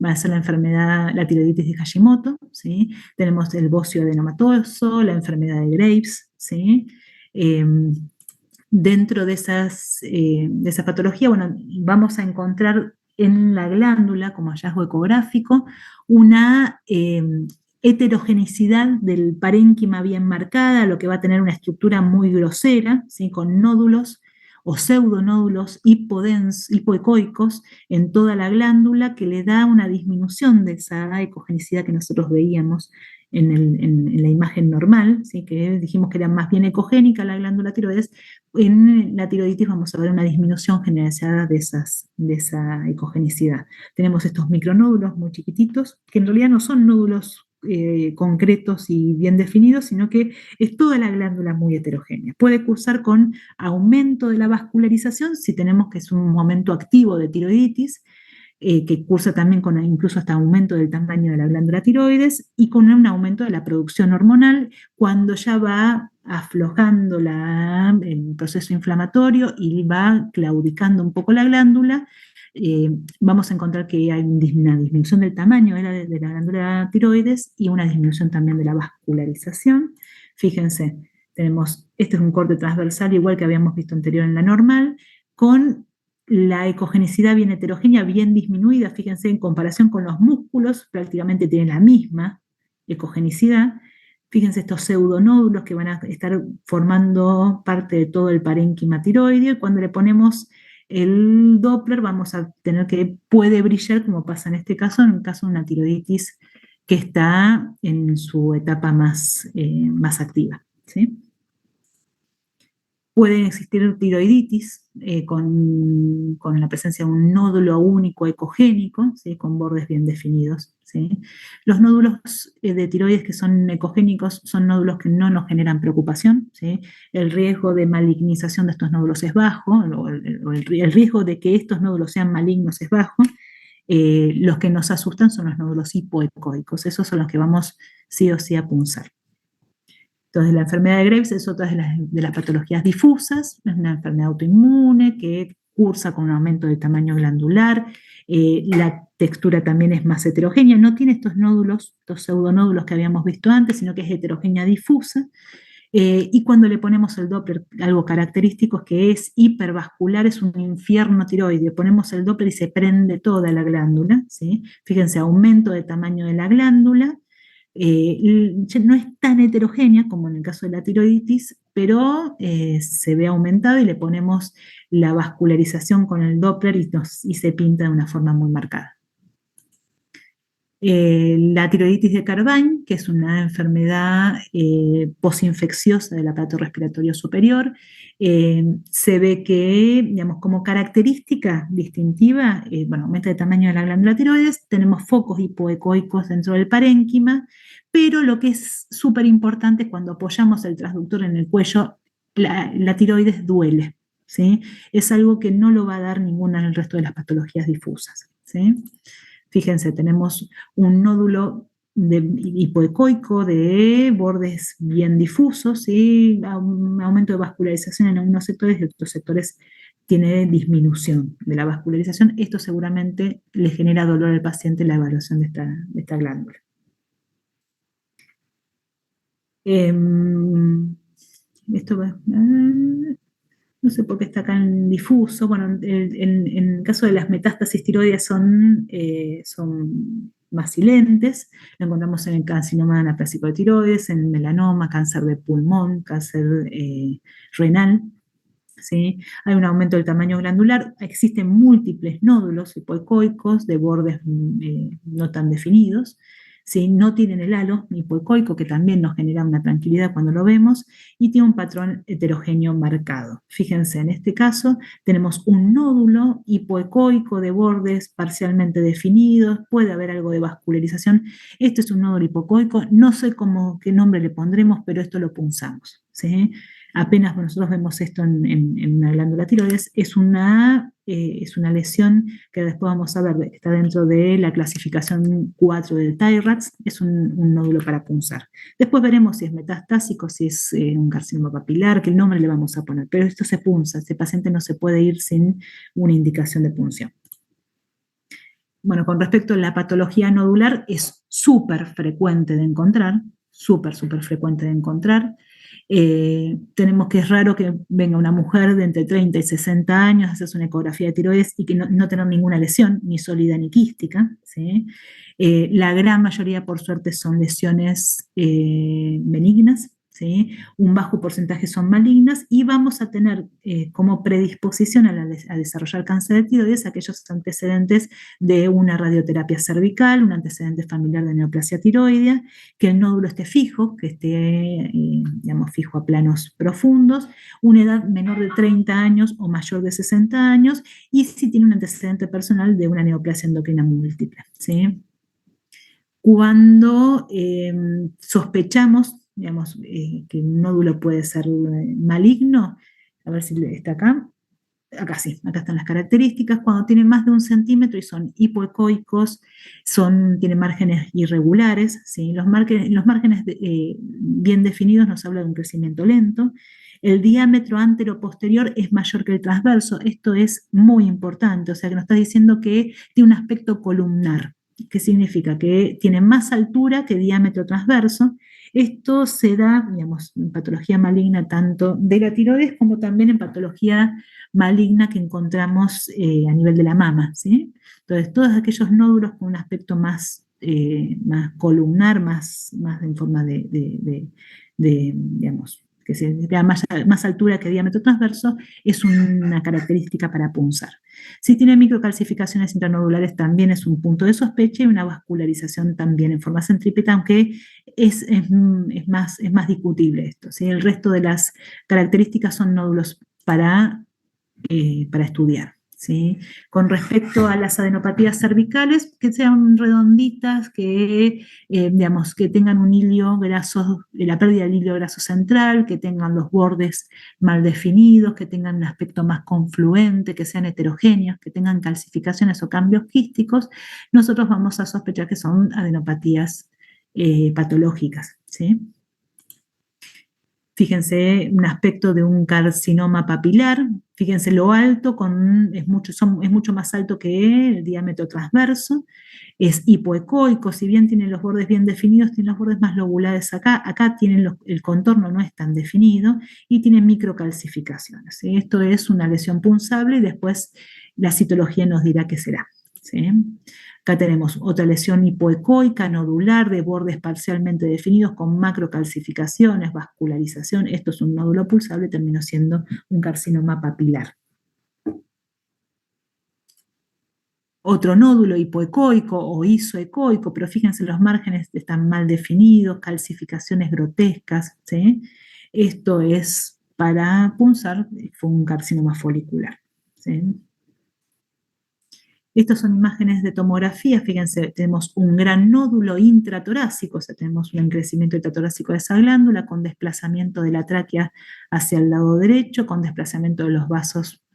va a ser la enfermedad, la tiroiditis de Hashimoto, ¿sí? Tenemos el bocio adenomatoso, la enfermedad de Graves, ¿sí? Dentro de esa patología, bueno, vamos a encontrar en la glándula, como hallazgo ecográfico, una heterogenicidad del parénquima bien marcada, lo que va a tener una estructura muy grosera, ¿sí? Con nódulos o pseudonódulos hipoecoicos en toda la glándula, que le da una disminución de esa ecogenicidad que nosotros veíamos en la imagen normal, ¿sí? Que dijimos que era más bien ecogénica la glándula tiroides. En la tiroiditis vamos a ver una disminución generalizada de esa ecogenicidad. Tenemos estos micronódulos muy chiquititos, que en realidad no son nódulos concretos y bien definidos, sino que es toda la glándula muy heterogénea. Puede cursar con aumento de la vascularización, si tenemos que es un momento activo de tiroiditis, que cursa también con incluso hasta aumento del tamaño de la glándula tiroides, y con un aumento de la producción hormonal cuando ya va aflojando el proceso inflamatorio y va claudicando un poco la glándula. Vamos a encontrar que hay una disminución del tamaño de la glándula tiroides y una disminución también de la vascularización. Fíjense, este es un corte transversal igual que habíamos visto anterior en la normal, con la ecogenicidad bien heterogénea, bien disminuida. Fíjense, en comparación con los músculos, prácticamente tienen la misma ecogenicidad. Fíjense estos pseudonódulos que van a estar formando parte de todo el parénquima tiroideo. Cuando le ponemos el Doppler vamos a tener que puede brillar, como pasa en este caso, en un caso de una tiroiditis que está en su etapa más activa, ¿sí? Pueden existir tiroiditis con la presencia de un nódulo único ecogénico, ¿sí? Con bordes bien definidos, ¿sí? Los nódulos de tiroides que son ecogénicos son nódulos que no nos generan preocupación, ¿sí? El riesgo de malignización de estos nódulos es bajo, el riesgo de que estos nódulos sean malignos es bajo. Los que nos asustan son los nódulos hipoecoicos, esos son los que vamos sí o sí a punzar. Entonces, la enfermedad de Graves es otra de las patologías difusas, es una enfermedad autoinmune que cursa con un aumento del tamaño glandular, la textura también es más heterogénea, no tiene estos nódulos, estos pseudonódulos que habíamos visto antes, sino que es heterogénea difusa, y cuando le ponemos el Doppler, algo característico es que es hipervascular, es un infierno tiroideo, ponemos el Doppler y se prende toda la glándula, ¿sí? Fíjense, aumento de tamaño de la glándula. No es tan heterogénea como en el caso de la tiroiditis, pero se ve aumentado y le ponemos la vascularización con el Doppler y se pinta de una forma muy marcada. La tiroiditis de Carbain, que es una enfermedad posinfecciosa del aparato respiratorio superior, se ve que, digamos, como característica distintiva, bueno, aumento de tamaño de la glándula tiroides, tenemos focos hipoecoicos dentro del parénquima, pero lo que es súper importante es cuando apoyamos el transductor en el cuello, la tiroides duele, ¿sí? Es algo que no lo va a dar ninguna en el resto de las patologías difusas, ¿sí? Fíjense, tenemos un nódulo hipoecoico de bordes bien difusos y un aumento de vascularización en algunos sectores y otros sectores tiene disminución de la vascularización. Esto seguramente le genera dolor al paciente la evaluación de esta glándula. Esto va... No sé por qué está acá en difuso. Bueno, en el caso de las metástasis tiroideas son más silentes, lo encontramos en el carcinoma anaplásico de tiroides, en melanoma, cáncer de pulmón, cáncer renal, ¿sí? Hay un aumento del tamaño glandular, existen múltiples nódulos hipoecoicos de bordes no tan definidos, ¿sí? No tienen el halo hipoecoico, que también nos genera una tranquilidad cuando lo vemos, y tiene un patrón heterogéneo marcado. Fíjense, en este caso tenemos un nódulo hipoecoico de bordes parcialmente definidos, puede haber algo de vascularización. Este es un nódulo hipoecoico, no sé qué nombre le pondremos, pero esto lo punzamos, ¿sí? Apenas nosotros vemos esto en una glándula tiroides, es una lesión que después vamos a ver, está dentro de la clasificación 4 del TIRADS, es un nódulo para punzar. Después veremos si es metastásico, si es un carcinoma papilar, qué nombre le vamos a poner, pero esto se punza, este paciente no se puede ir sin una indicación de punción. Bueno, con respecto a la patología nodular, es súper frecuente de encontrar, súper frecuente de encontrar. Tenemos que es raro que venga una mujer de entre 30 y 60 años, hacerse una ecografía de tiroides y que no tener ninguna lesión, ni sólida ni quística, ¿sí? La gran mayoría, por suerte, son lesiones benignas, ¿sí? Un bajo porcentaje son malignas y vamos a tener como predisposición a desarrollar cáncer de tiroides aquellos antecedentes de una radioterapia cervical, un antecedente familiar de neoplasia tiroidea, que el nódulo esté fijo, que esté, digamos, fijo a planos profundos, una edad menor de 30 años o mayor de 60 años, y si tiene un antecedente personal de una neoplasia endocrina múltiple, ¿sí? Cuando sospechamos, digamos, que un nódulo puede ser maligno, a ver si está acá, acá sí, acá están las características, cuando tienen más de 1 centímetro y son hipoecoicos, tienen márgenes irregulares, ¿sí? Los márgenes bien definidos nos habla de un crecimiento lento. El diámetro antero-posterior es mayor que el transverso, esto es muy importante, o sea que nos está diciendo que tiene un aspecto columnar. ¿Qué significa? Que tiene más altura que diámetro transverso. Esto se da, digamos, en patología maligna tanto de la tiroides como también en patología maligna que encontramos a nivel de la mama, ¿sí? Entonces, todos aquellos nódulos con un aspecto más columnar, más en forma digamos, que se vea más altura que diámetro transverso, es una característica para punzar. Si tiene microcalcificaciones intranodulares también es un punto de sospecha y una vascularización también en forma centrípeta, aunque es más discutible esto, ¿sí? El resto de las características son nódulos para estudiar, ¿sí? Con respecto a las adenopatías cervicales, que sean redonditas, digamos, que tengan un hilo graso, la pérdida del hilo graso central, que tengan los bordes mal definidos, que tengan un aspecto más confluente, que sean heterogéneos, que tengan calcificaciones o cambios quísticos, nosotros vamos a sospechar que son adenopatías patológicas, ¿sí? Fíjense un aspecto de un carcinoma papilar, fíjense lo alto, es mucho más alto que el diámetro transverso, es hipoecoico, si bien tiene los bordes bien definidos, tiene los bordes más lobulares acá tienen el contorno no es tan definido y tiene microcalcificaciones, ¿sí? Esto es una lesión punzable y después la citología nos dirá qué será, ¿sí? Acá tenemos otra lesión hipoecoica, nodular, de bordes parcialmente definidos con macrocalcificaciones, vascularización. Esto es un nódulo pulsable, terminó siendo un carcinoma papilar. Otro nódulo hipoecoico o isoecoico, pero fíjense, los márgenes están mal definidos, calcificaciones grotescas, ¿sí? Esto es para punzar, fue un carcinoma folicular, ¿sí? Estas son imágenes de tomografía, fíjense, tenemos un gran nódulo intratorácico, o sea, tenemos un crecimiento intratorácico de esa glándula con desplazamiento de la tráquea hacia el lado derecho, con desplazamiento de los vasos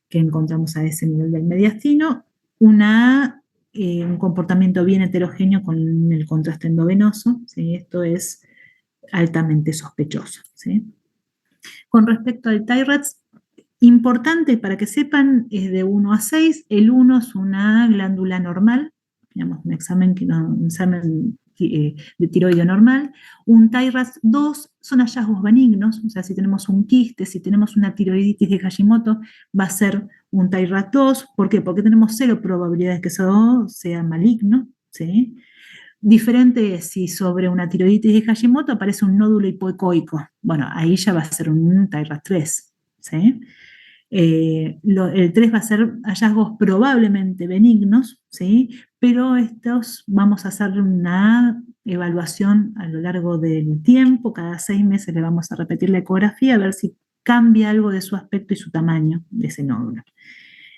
que encontramos a ese nivel del mediastino, un comportamiento bien heterogéneo con el contraste endovenoso, ¿sí? Esto es altamente sospechoso, ¿sí? Con respecto al TIRADS, importante para que sepan, es de 1 a 6, el 1 es una glándula normal, digamos, un examen de tiroide normal, un TIRADS 2 son hallazgos benignos, o sea, si tenemos un quiste, si tenemos una tiroiditis de Hashimoto, va a ser un TIRADS 2, ¿por qué? Porque tenemos 0 probabilidades que eso sea maligno, ¿sí? Diferente es si sobre una tiroiditis de Hashimoto aparece un nódulo hipoecoico. Bueno, ahí ya va a ser un TIRAS 3, ¿sí? El 3 va a ser hallazgos probablemente benignos, ¿sí? Pero estos vamos a hacer una evaluación a lo largo del tiempo, cada 6 meses le vamos a repetir la ecografía a ver si cambia algo de su aspecto y su tamaño de ese nódulo.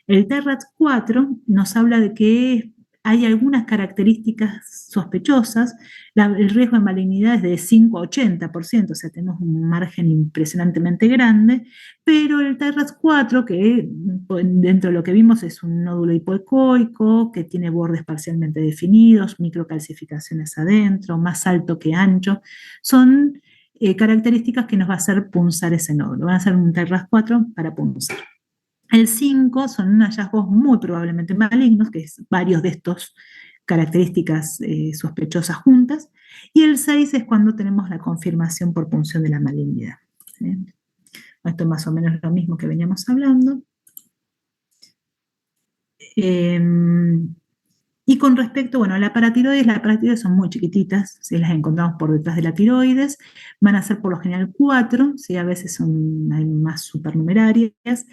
El TERRAT 4 nos habla de que hay algunas características sospechosas, el riesgo de malignidad es de 5 a 80%, o sea, tenemos un margen impresionantemente grande, pero el TERRAT 4, que dentro de lo que vimos es un nódulo hipoecoico, que tiene bordes parcialmente definidos, microcalcificaciones adentro, más alto que ancho, son características que nos va a hacer punzar ese nódulo, van a ser un TERRAT 4 para punzar. El 5 son hallazgos muy probablemente malignos, que es varios de estos características sospechosas juntas, y el 6 es cuando tenemos la confirmación por punción de la malignidad, ¿sí? Esto es más o menos lo mismo que veníamos hablando. Y con respecto, bueno, las paratiroides son muy chiquititas, si las encontramos por detrás de la tiroides, van a ser por lo general 4, ¿sí? A veces hay más supernumerarias,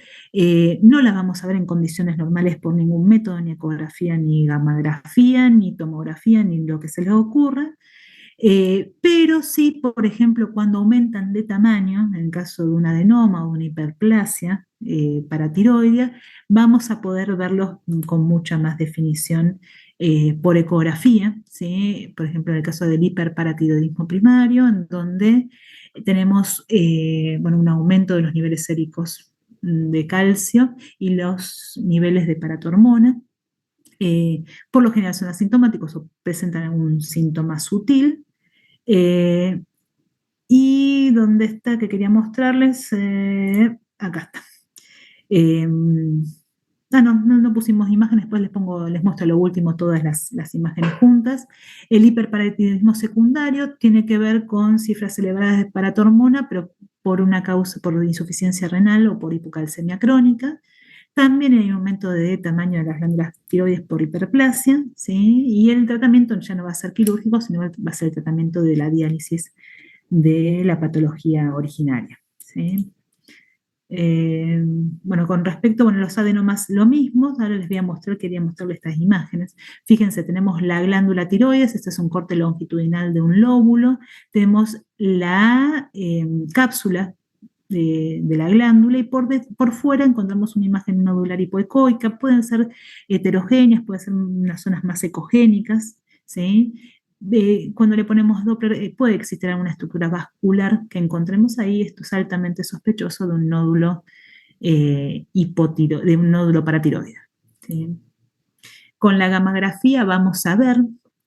no las vamos a ver en condiciones normales por ningún método, ni ecografía, ni gammagrafía, ni tomografía, ni lo que se les ocurra, pero sí, por ejemplo, cuando aumentan de tamaño, en el caso de un adenoma o una hiperplasia paratiroidea, vamos a poder verlos con mucha más definición por ecografía, ¿sí? Por ejemplo, en el caso del hiperparatiroidismo primario, en donde tenemos bueno, un aumento de los niveles séricos de calcio y los niveles de paratormona. Por lo general son asintomáticos o presentan algún síntoma sutil. Y ¿dónde está que quería mostrarles? Acá está. No pusimos imágenes, después les muestro lo último, todas las imágenes juntas. El hiperparatiroidismo secundario tiene que ver con cifras elevadas de paratormona, pero por una causa, por insuficiencia renal o por hipocalcemia crónica. También hay un aumento de tamaño de las glándulas tiroides por hiperplasia, ¿sí? Y el tratamiento ya no va a ser quirúrgico, sino va a ser el tratamiento de la diálisis de la patología originaria, ¿sí? Bueno, con respecto a los adenomas, lo mismo. Ahora les voy a mostrar, quería mostrarles estas imágenes. Fíjense, tenemos la glándula tiroides, este es un corte longitudinal de un lóbulo, tenemos la cápsula de la glándula y por fuera encontramos una imagen nodular hipoecoica, pueden ser heterogéneas, pueden ser unas zonas más ecogénicas, ¿sí? Cuando le ponemos Doppler puede existir alguna estructura vascular que encontremos ahí, esto es altamente sospechoso de un nódulo de un nódulo paratiroide, ¿sí? Con la gammagrafía vamos a ver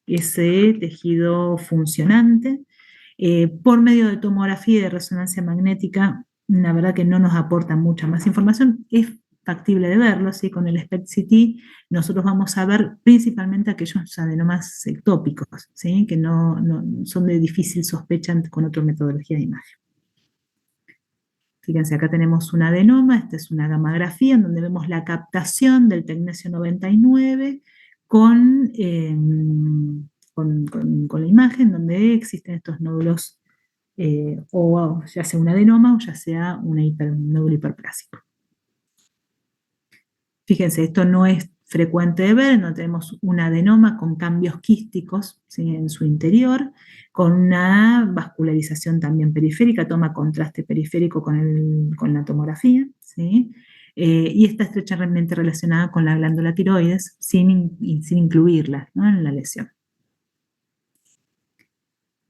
ese tejido funcionante. Por medio de tomografía y de resonancia magnética, la verdad que no nos aporta mucha más información. Es factible de verlo, ¿sí? Con el SPECT-CT nosotros vamos a ver principalmente aquellos adenomas ectópicos, ¿sí? Que no son de difícil sospecha con otra metodología de imagen. Fíjense, acá tenemos un adenoma, esta es una gammagrafía en donde vemos la captación del tecnesio 99 con la imagen donde existen estos nódulos, o ya sea un adenoma o ya sea un nódulo hiperplásico. Fíjense, esto no es frecuente de ver, no tenemos un adenoma con cambios quísticos, ¿sí? En su interior, con una vascularización también periférica, toma contraste periférico con la tomografía, ¿sí? Y está estrechamente relacionada con la glándula tiroides sin incluirla, ¿no? En la lesión.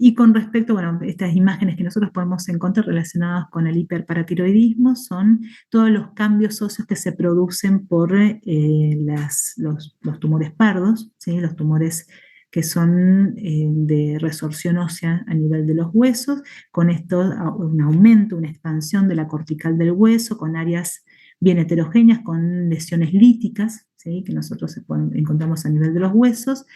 Y con respecto, bueno, estas imágenes que nosotros podemos encontrar relacionadas con el hiperparatiroidismo son todos los cambios óseos que se producen por los tumores pardos, ¿sí? Los tumores que son de resorción ósea a nivel de los huesos, con esto un aumento, una expansión de la cortical del hueso, con áreas bien heterogéneas, con lesiones líticas, ¿sí? Que nosotros encontramos a nivel de los huesos,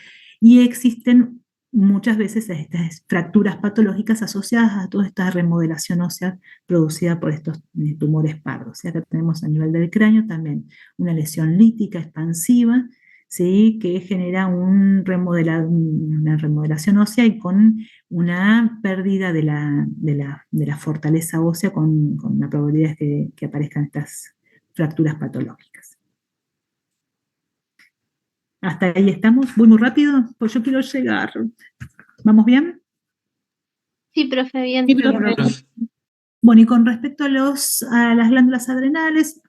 y existen muchas veces estas fracturas patológicas asociadas a toda esta remodelación ósea producida por estos tumores pardos. Acá tenemos a nivel del cráneo también una lesión lítica expansiva, ¿sí? Que genera una remodelación ósea y con una pérdida de la fortaleza ósea con la probabilidad que aparezcan estas fracturas patológicas. ¿Hasta ahí estamos? ¿Voy muy rápido? Pues yo quiero llegar. ¿Vamos bien? Sí, profe, bien. Sí, profe. Bueno, y con respecto a las glándulas adrenales,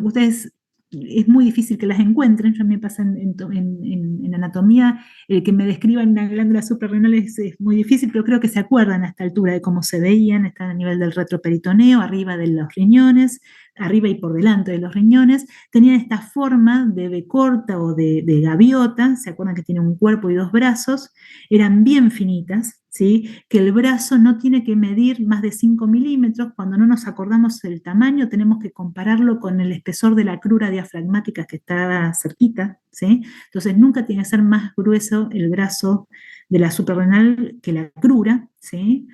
ustedes, es muy difícil que las encuentren, ya me pasa en anatomía, el que me describan una glándula suprarrenal es muy difícil, pero creo que se acuerdan a esta altura de cómo se veían, están a nivel del retroperitoneo, arriba de los riñones, arriba y por delante de los riñones, tenían esta forma de B corta o de gaviota, se acuerdan que tiene un cuerpo y dos brazos, eran bien finitas, ¿sí? Que el brazo no tiene que medir más de 5 milímetros, cuando no nos acordamos el tamaño tenemos que compararlo con el espesor de la crura diafragmática que está cerquita, ¿sí? Entonces nunca tiene que ser más grueso el brazo de la suprarrenal que la crura, ¿sí?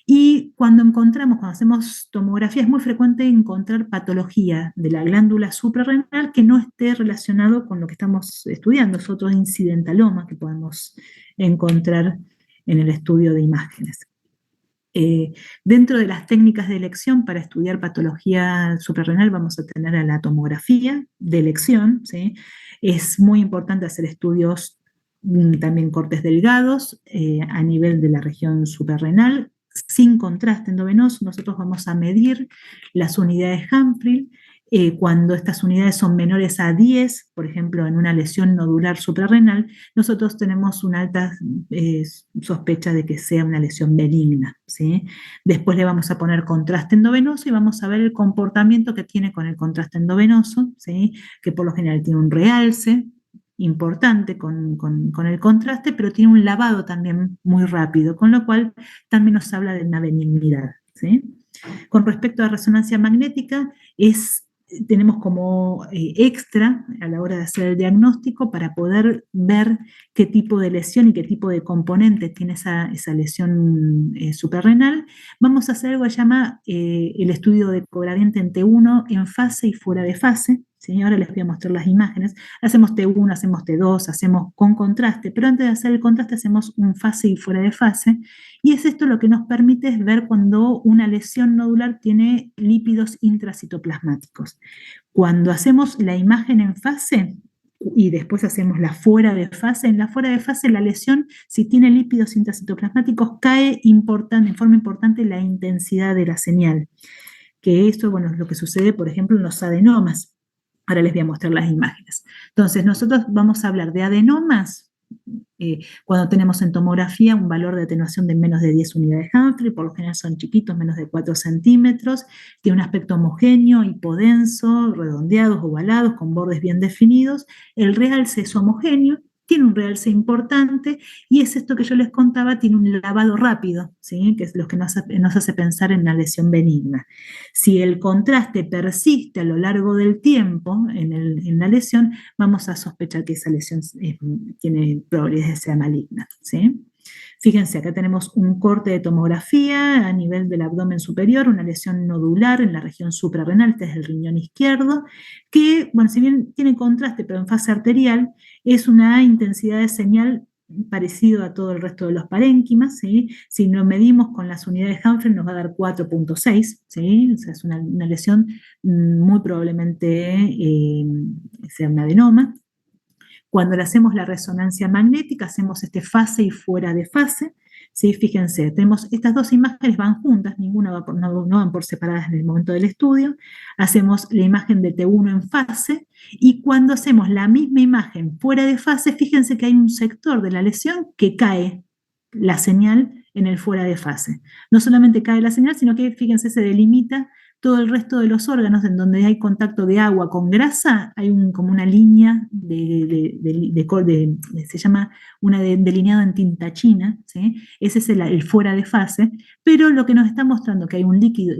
Y cuando hacemos tomografía, es muy frecuente encontrar patología de la glándula suprarrenal que no esté relacionado con lo que estamos estudiando, es otro incidentaloma que podemos encontrar en el estudio de imágenes. Dentro de las técnicas de elección para estudiar patología suprarrenal vamos a tener a la tomografía de elección, ¿sí? Es muy importante hacer estudios también cortes delgados a nivel de la región suprarrenal, sin contraste endovenoso. Nosotros vamos a medir las unidades Humphrey. Cuando estas unidades son menores a 10, por ejemplo, en una lesión nodular suprarrenal, nosotros tenemos una alta sospecha de que sea una lesión benigna, ¿sí? Después le vamos a poner contraste endovenoso y vamos a ver el comportamiento que tiene con el contraste endovenoso, ¿sí? Que por lo general tiene un realce importante con el contraste, pero tiene un lavado también muy rápido, con lo cual también nos habla de una benignidad, ¿sí? Con respecto a resonancia magnética, tenemos como extra a la hora de hacer el diagnóstico para poder ver qué tipo de lesión y qué tipo de componente tiene esa lesión suprarrenal. Vamos a hacer algo que se llama el estudio de cogradiente en T1 en fase y fuera de fase. ¿Sí? Ahora les voy a mostrar las imágenes. Hacemos T1, hacemos T2, hacemos con contraste, pero antes de hacer el contraste hacemos un fase y fuera de fase. Y es esto lo que nos permite es ver cuando una lesión nodular tiene lípidos intracitoplasmáticos. Cuando hacemos la imagen en fase y después hacemos la fuera de fase, en la fuera de fase la lesión, si tiene lípidos intracitoplasmáticos, cae en forma importante la intensidad de la señal. Que esto, bueno, es lo que sucede, por ejemplo, en los adenomas. Ahora les voy a mostrar las imágenes. Entonces, nosotros vamos a hablar de adenomas cuando tenemos en tomografía un valor de atenuación de menos de 10 unidades Humphrey, por lo general son chiquitos, menos de 4 centímetros, tiene un aspecto homogéneo, hipodenso, redondeados, ovalados, con bordes bien definidos, el realce es homogéneo, tiene un realce importante, y es esto que yo les contaba, tiene un lavado rápido, ¿sí? Que es lo que nos hace pensar en una lesión benigna. Si el contraste persiste a lo largo del tiempo en la lesión, vamos a sospechar que esa lesión tiene probabilidades de ser maligna, ¿sí? Fíjense, acá tenemos un corte de tomografía a nivel del abdomen superior, una lesión nodular en la región suprarrenal, este es el riñón izquierdo, que, bueno, si bien tiene contraste, pero en fase arterial, es una intensidad de señal parecido a todo el resto de los parénquimas, ¿sí? Si lo medimos con las unidades Humphrey nos va a dar 4.6, ¿sí? O sea, es una lesión muy probablemente sea un adenoma. Cuando le hacemos la resonancia magnética, hacemos fase y fuera de fase, ¿sí? Fíjense, tenemos estas dos imágenes van juntas, ninguna no van por separadas en el momento del estudio. Hacemos la imagen de T1 en fase, y cuando hacemos la misma imagen fuera de fase, fíjense que hay un sector de la lesión que cae la señal en el fuera de fase. No solamente cae la señal, sino que, fíjense, se delimita todo el resto de los órganos en donde hay contacto de agua con grasa, hay como una línea se llama delineado en tinta china, ¿sí? Ese es el fuera de fase, pero lo que nos está mostrando que hay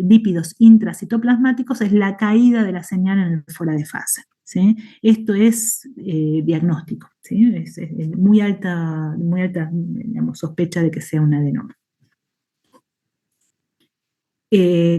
lípidos intracitoplasmáticos es la caída de la señal en el fuera de fase, ¿sí? Esto es diagnóstico, ¿sí? Es muy alta, digamos, sospecha de que sea un adenoma.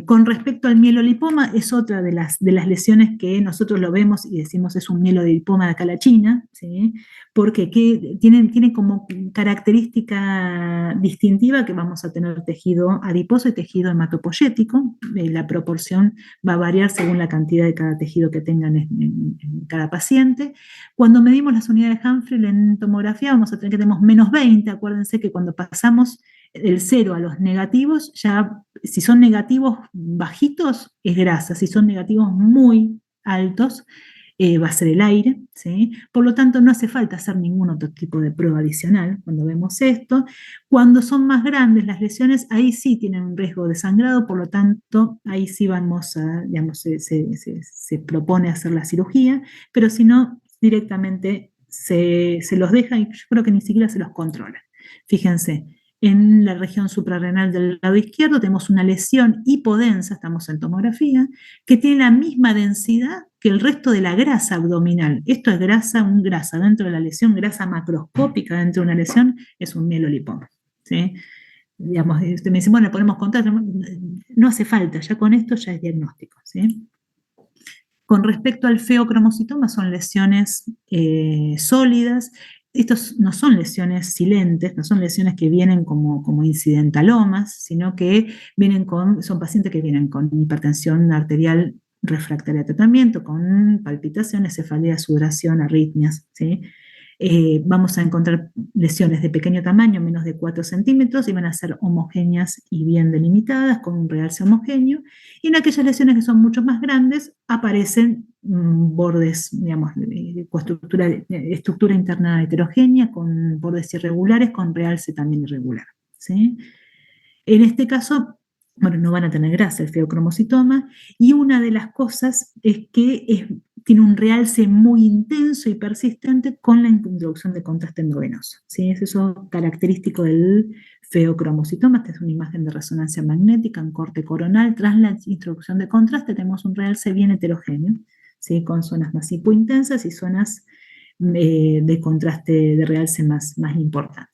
Con respecto al mielolipoma, es otra de las lesiones que nosotros lo vemos y decimos es un mielolipoma de calachina, ¿sí? Porque tiene como característica distintiva que vamos a tener tejido adiposo y tejido hematopoyético. La proporción va a variar según la cantidad de cada tejido que tengan en cada paciente. Cuando medimos las unidades Humphrey en tomografía, vamos a tener que tenemos menos 20. Acuérdense que cuando pasamos del 0 a los negativos, ya si son negativos bajitos, es grasa. Si son negativos muy altos, va a ser el aire, ¿sí? Por lo tanto, no hace falta hacer ningún otro tipo de prueba adicional cuando vemos esto. Cuando son más grandes las lesiones, ahí sí tienen un riesgo de sangrado, por lo tanto, ahí sí vamos a, digamos, se propone hacer la cirugía, pero si no, directamente se los deja y yo creo que ni siquiera se los controla. Fíjense, en la región suprarrenal del lado izquierdo tenemos una lesión hipodensa, estamos en tomografía, que tiene la misma densidad que el resto de la grasa abdominal. Esto es grasa dentro de la lesión, grasa macroscópica dentro de una lesión, es un mielolipoma, ¿sí? Digamos, usted me dice, bueno, podemos contar, no hace falta, ya con esto ya es diagnóstico, ¿sí? Con respecto al feocromocitoma, son lesiones sólidas. Estos no son lesiones silentes, no son lesiones que vienen como incidentalomas, sino que son pacientes que vienen con hipertensión arterial refractaria a tratamiento, con palpitaciones, cefalea, sudoración, arritmias, ¿sí? Vamos a encontrar lesiones de pequeño tamaño, menos de 4 centímetros, y van a ser homogéneas y bien delimitadas, con un realce homogéneo, y en aquellas lesiones que son mucho más grandes, aparecen bordes, digamos, estructura interna heterogénea, con bordes irregulares, con realce también irregular, ¿sí? En este caso, bueno, no van a tener grasa el feocromocitoma, y una de las cosas es que tiene un realce muy intenso y persistente con la introducción de contraste endovenoso, ¿sí? Es eso característico del feocromocitoma. Esta es una imagen de resonancia magnética en corte coronal. Tras la introducción de contraste tenemos un realce bien heterogéneo, ¿sí? Con zonas más hipointensas y zonas de contraste de realce más importante.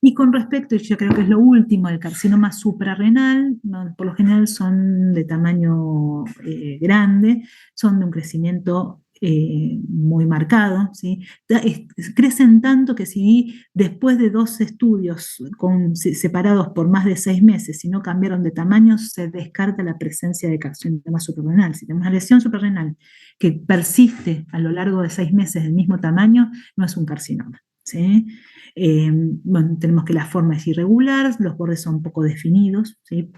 Y con respecto, y yo creo que es lo último, el carcinoma suprarrenal, ¿no? Por lo general son de tamaño grande, son de un crecimiento muy marcado, ¿sí? Crecen tanto que si después de 2 estudios separados por más de 6 meses, si no cambiaron de tamaño, se descarta la presencia de carcinoma suprarrenal. Si tenemos una lesión suprarrenal que persiste a lo largo de 6 meses del mismo tamaño, no es un carcinoma, ¿sí? Bueno, tenemos que la forma es irregular, los bordes son poco definidos, ¿sí?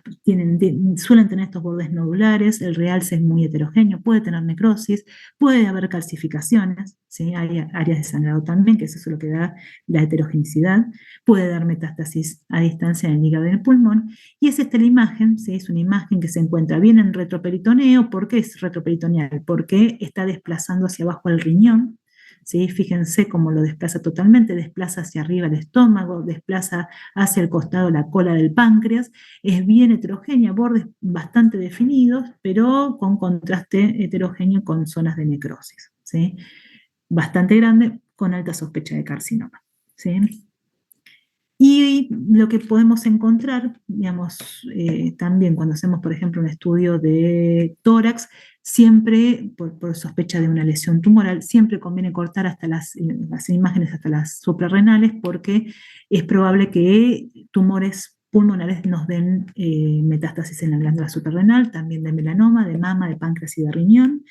Suelen tener estos bordes nodulares, el realce es muy heterogéneo, puede tener necrosis, puede haber calcificaciones, ¿sí? Hay áreas de sangrado también, que eso es lo que da la heterogeneidad, puede dar metástasis a distancia en el hígado y en el pulmón, y es esta la imagen, ¿sí? Es una imagen que se encuentra bien en retroperitoneo. ¿Por qué es retroperitoneal? Porque está desplazando hacia abajo el riñón, ¿sí? Fíjense cómo lo desplaza totalmente, desplaza hacia arriba el estómago, desplaza hacia el costado la cola del páncreas, es bien heterogénea, bordes bastante definidos, pero con contraste heterogéneo con zonas de necrosis, ¿sí? Bastante grande, con alta sospecha de carcinoma, ¿sí? Y lo que podemos encontrar, digamos, también cuando hacemos, por ejemplo, un estudio de tórax, siempre, por sospecha de una lesión tumoral, siempre conviene cortar hasta las imágenes hasta las suprarrenales, porque es probable que tumores pulmonares nos den metástasis en la glándula suprarrenal, también de melanoma, de mama, de páncreas y de riñón.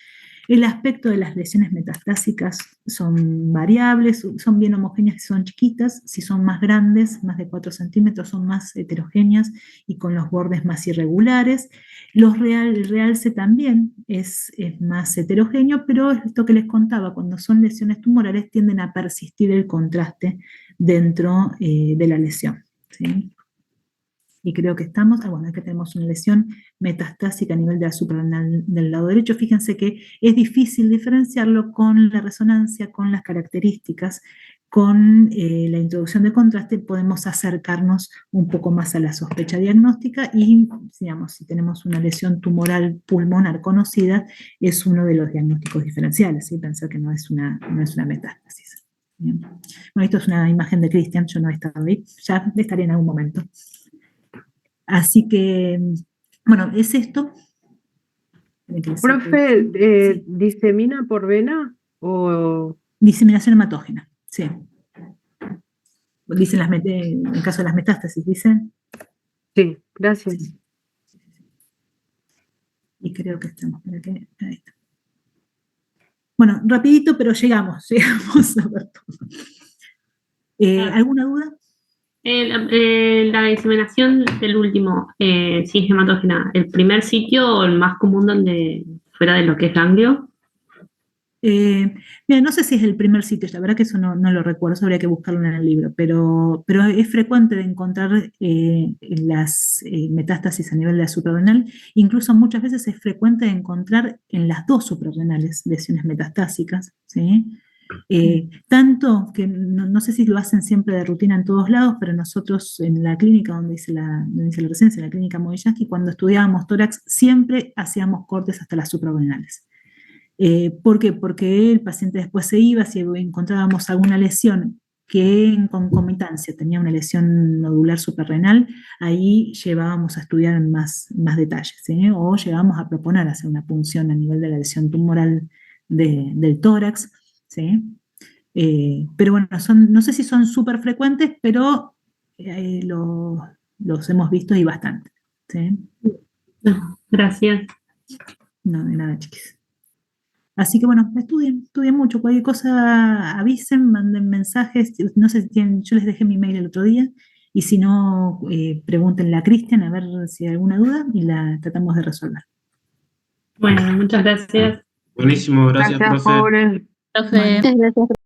El aspecto de las lesiones metastásicas son variables, son bien homogéneas si son chiquitas, si son más grandes, más de 4 centímetros, son más heterogéneas y con los bordes más irregulares. El realce también es más heterogéneo, pero esto que les contaba, cuando son lesiones tumorales tienden a persistir el contraste dentro de la lesión, ¿sí? Y creo que estamos, bueno, es que tenemos una lesión metastásica a nivel de la suprarrenal del lado derecho. Fíjense que es difícil diferenciarlo con la resonancia, con las características, con la introducción de contraste, podemos acercarnos un poco más a la sospecha diagnóstica y, digamos, si tenemos una lesión tumoral pulmonar conocida, es uno de los diagnósticos diferenciales, ¿sí? Pensar que no es una metástasis. Bien. Bueno, esto es una imagen de Cristian, yo no he estado ahí, ya estaré en algún momento. Así que, bueno, es esto. Profe, Sí. ¿disemina por vena o...? Diseminación hematógena, sí. Dicen en el caso de las metástasis, dicen. Sí, gracias. Sí. Y creo que estamos, ahí está. Bueno, rapidito, pero llegamos a ver todo. ¿Alguna duda? La diseminación del último, si es hematógena, ¿el primer sitio o el más común donde fuera de lo que es ganglio? Mira, no sé si es el primer sitio, la verdad que eso no lo recuerdo, eso habría que buscarlo en el libro, pero es frecuente de encontrar las metástasis a nivel de la suprarrenal, incluso muchas veces es frecuente de encontrar en las dos suprarrenales lesiones metastásicas, ¿sí? Tanto que no sé si lo hacen siempre de rutina en todos lados, pero nosotros en la clínica donde hice la residencia, en la clínica Movillaski, cuando estudiábamos tórax, siempre hacíamos cortes hasta las suprarrenales. ¿Por qué? Porque el paciente después se iba, si encontrábamos alguna lesión que en concomitancia tenía una lesión nodular suprarrenal, ahí llevábamos a estudiar en más detalles, ¿sí? O llevábamos a proponer hacer una punción a nivel de la lesión tumoral del tórax, ¿sí? Pero bueno, no sé si son súper frecuentes, pero los hemos visto y bastante, ¿sí? Gracias. No, de nada, chiquis. Así que bueno, estudien mucho, cualquier cosa avisen, manden mensajes, no sé si tienen, yo les dejé mi mail el otro día, y si no, pregúntenle a Cristian a ver si hay alguna duda y la tratamos de resolver. Bueno, muchas gracias. Buenísimo, gracias, Gracias, profe. pobres. Profe. Bueno. Muchas gracias.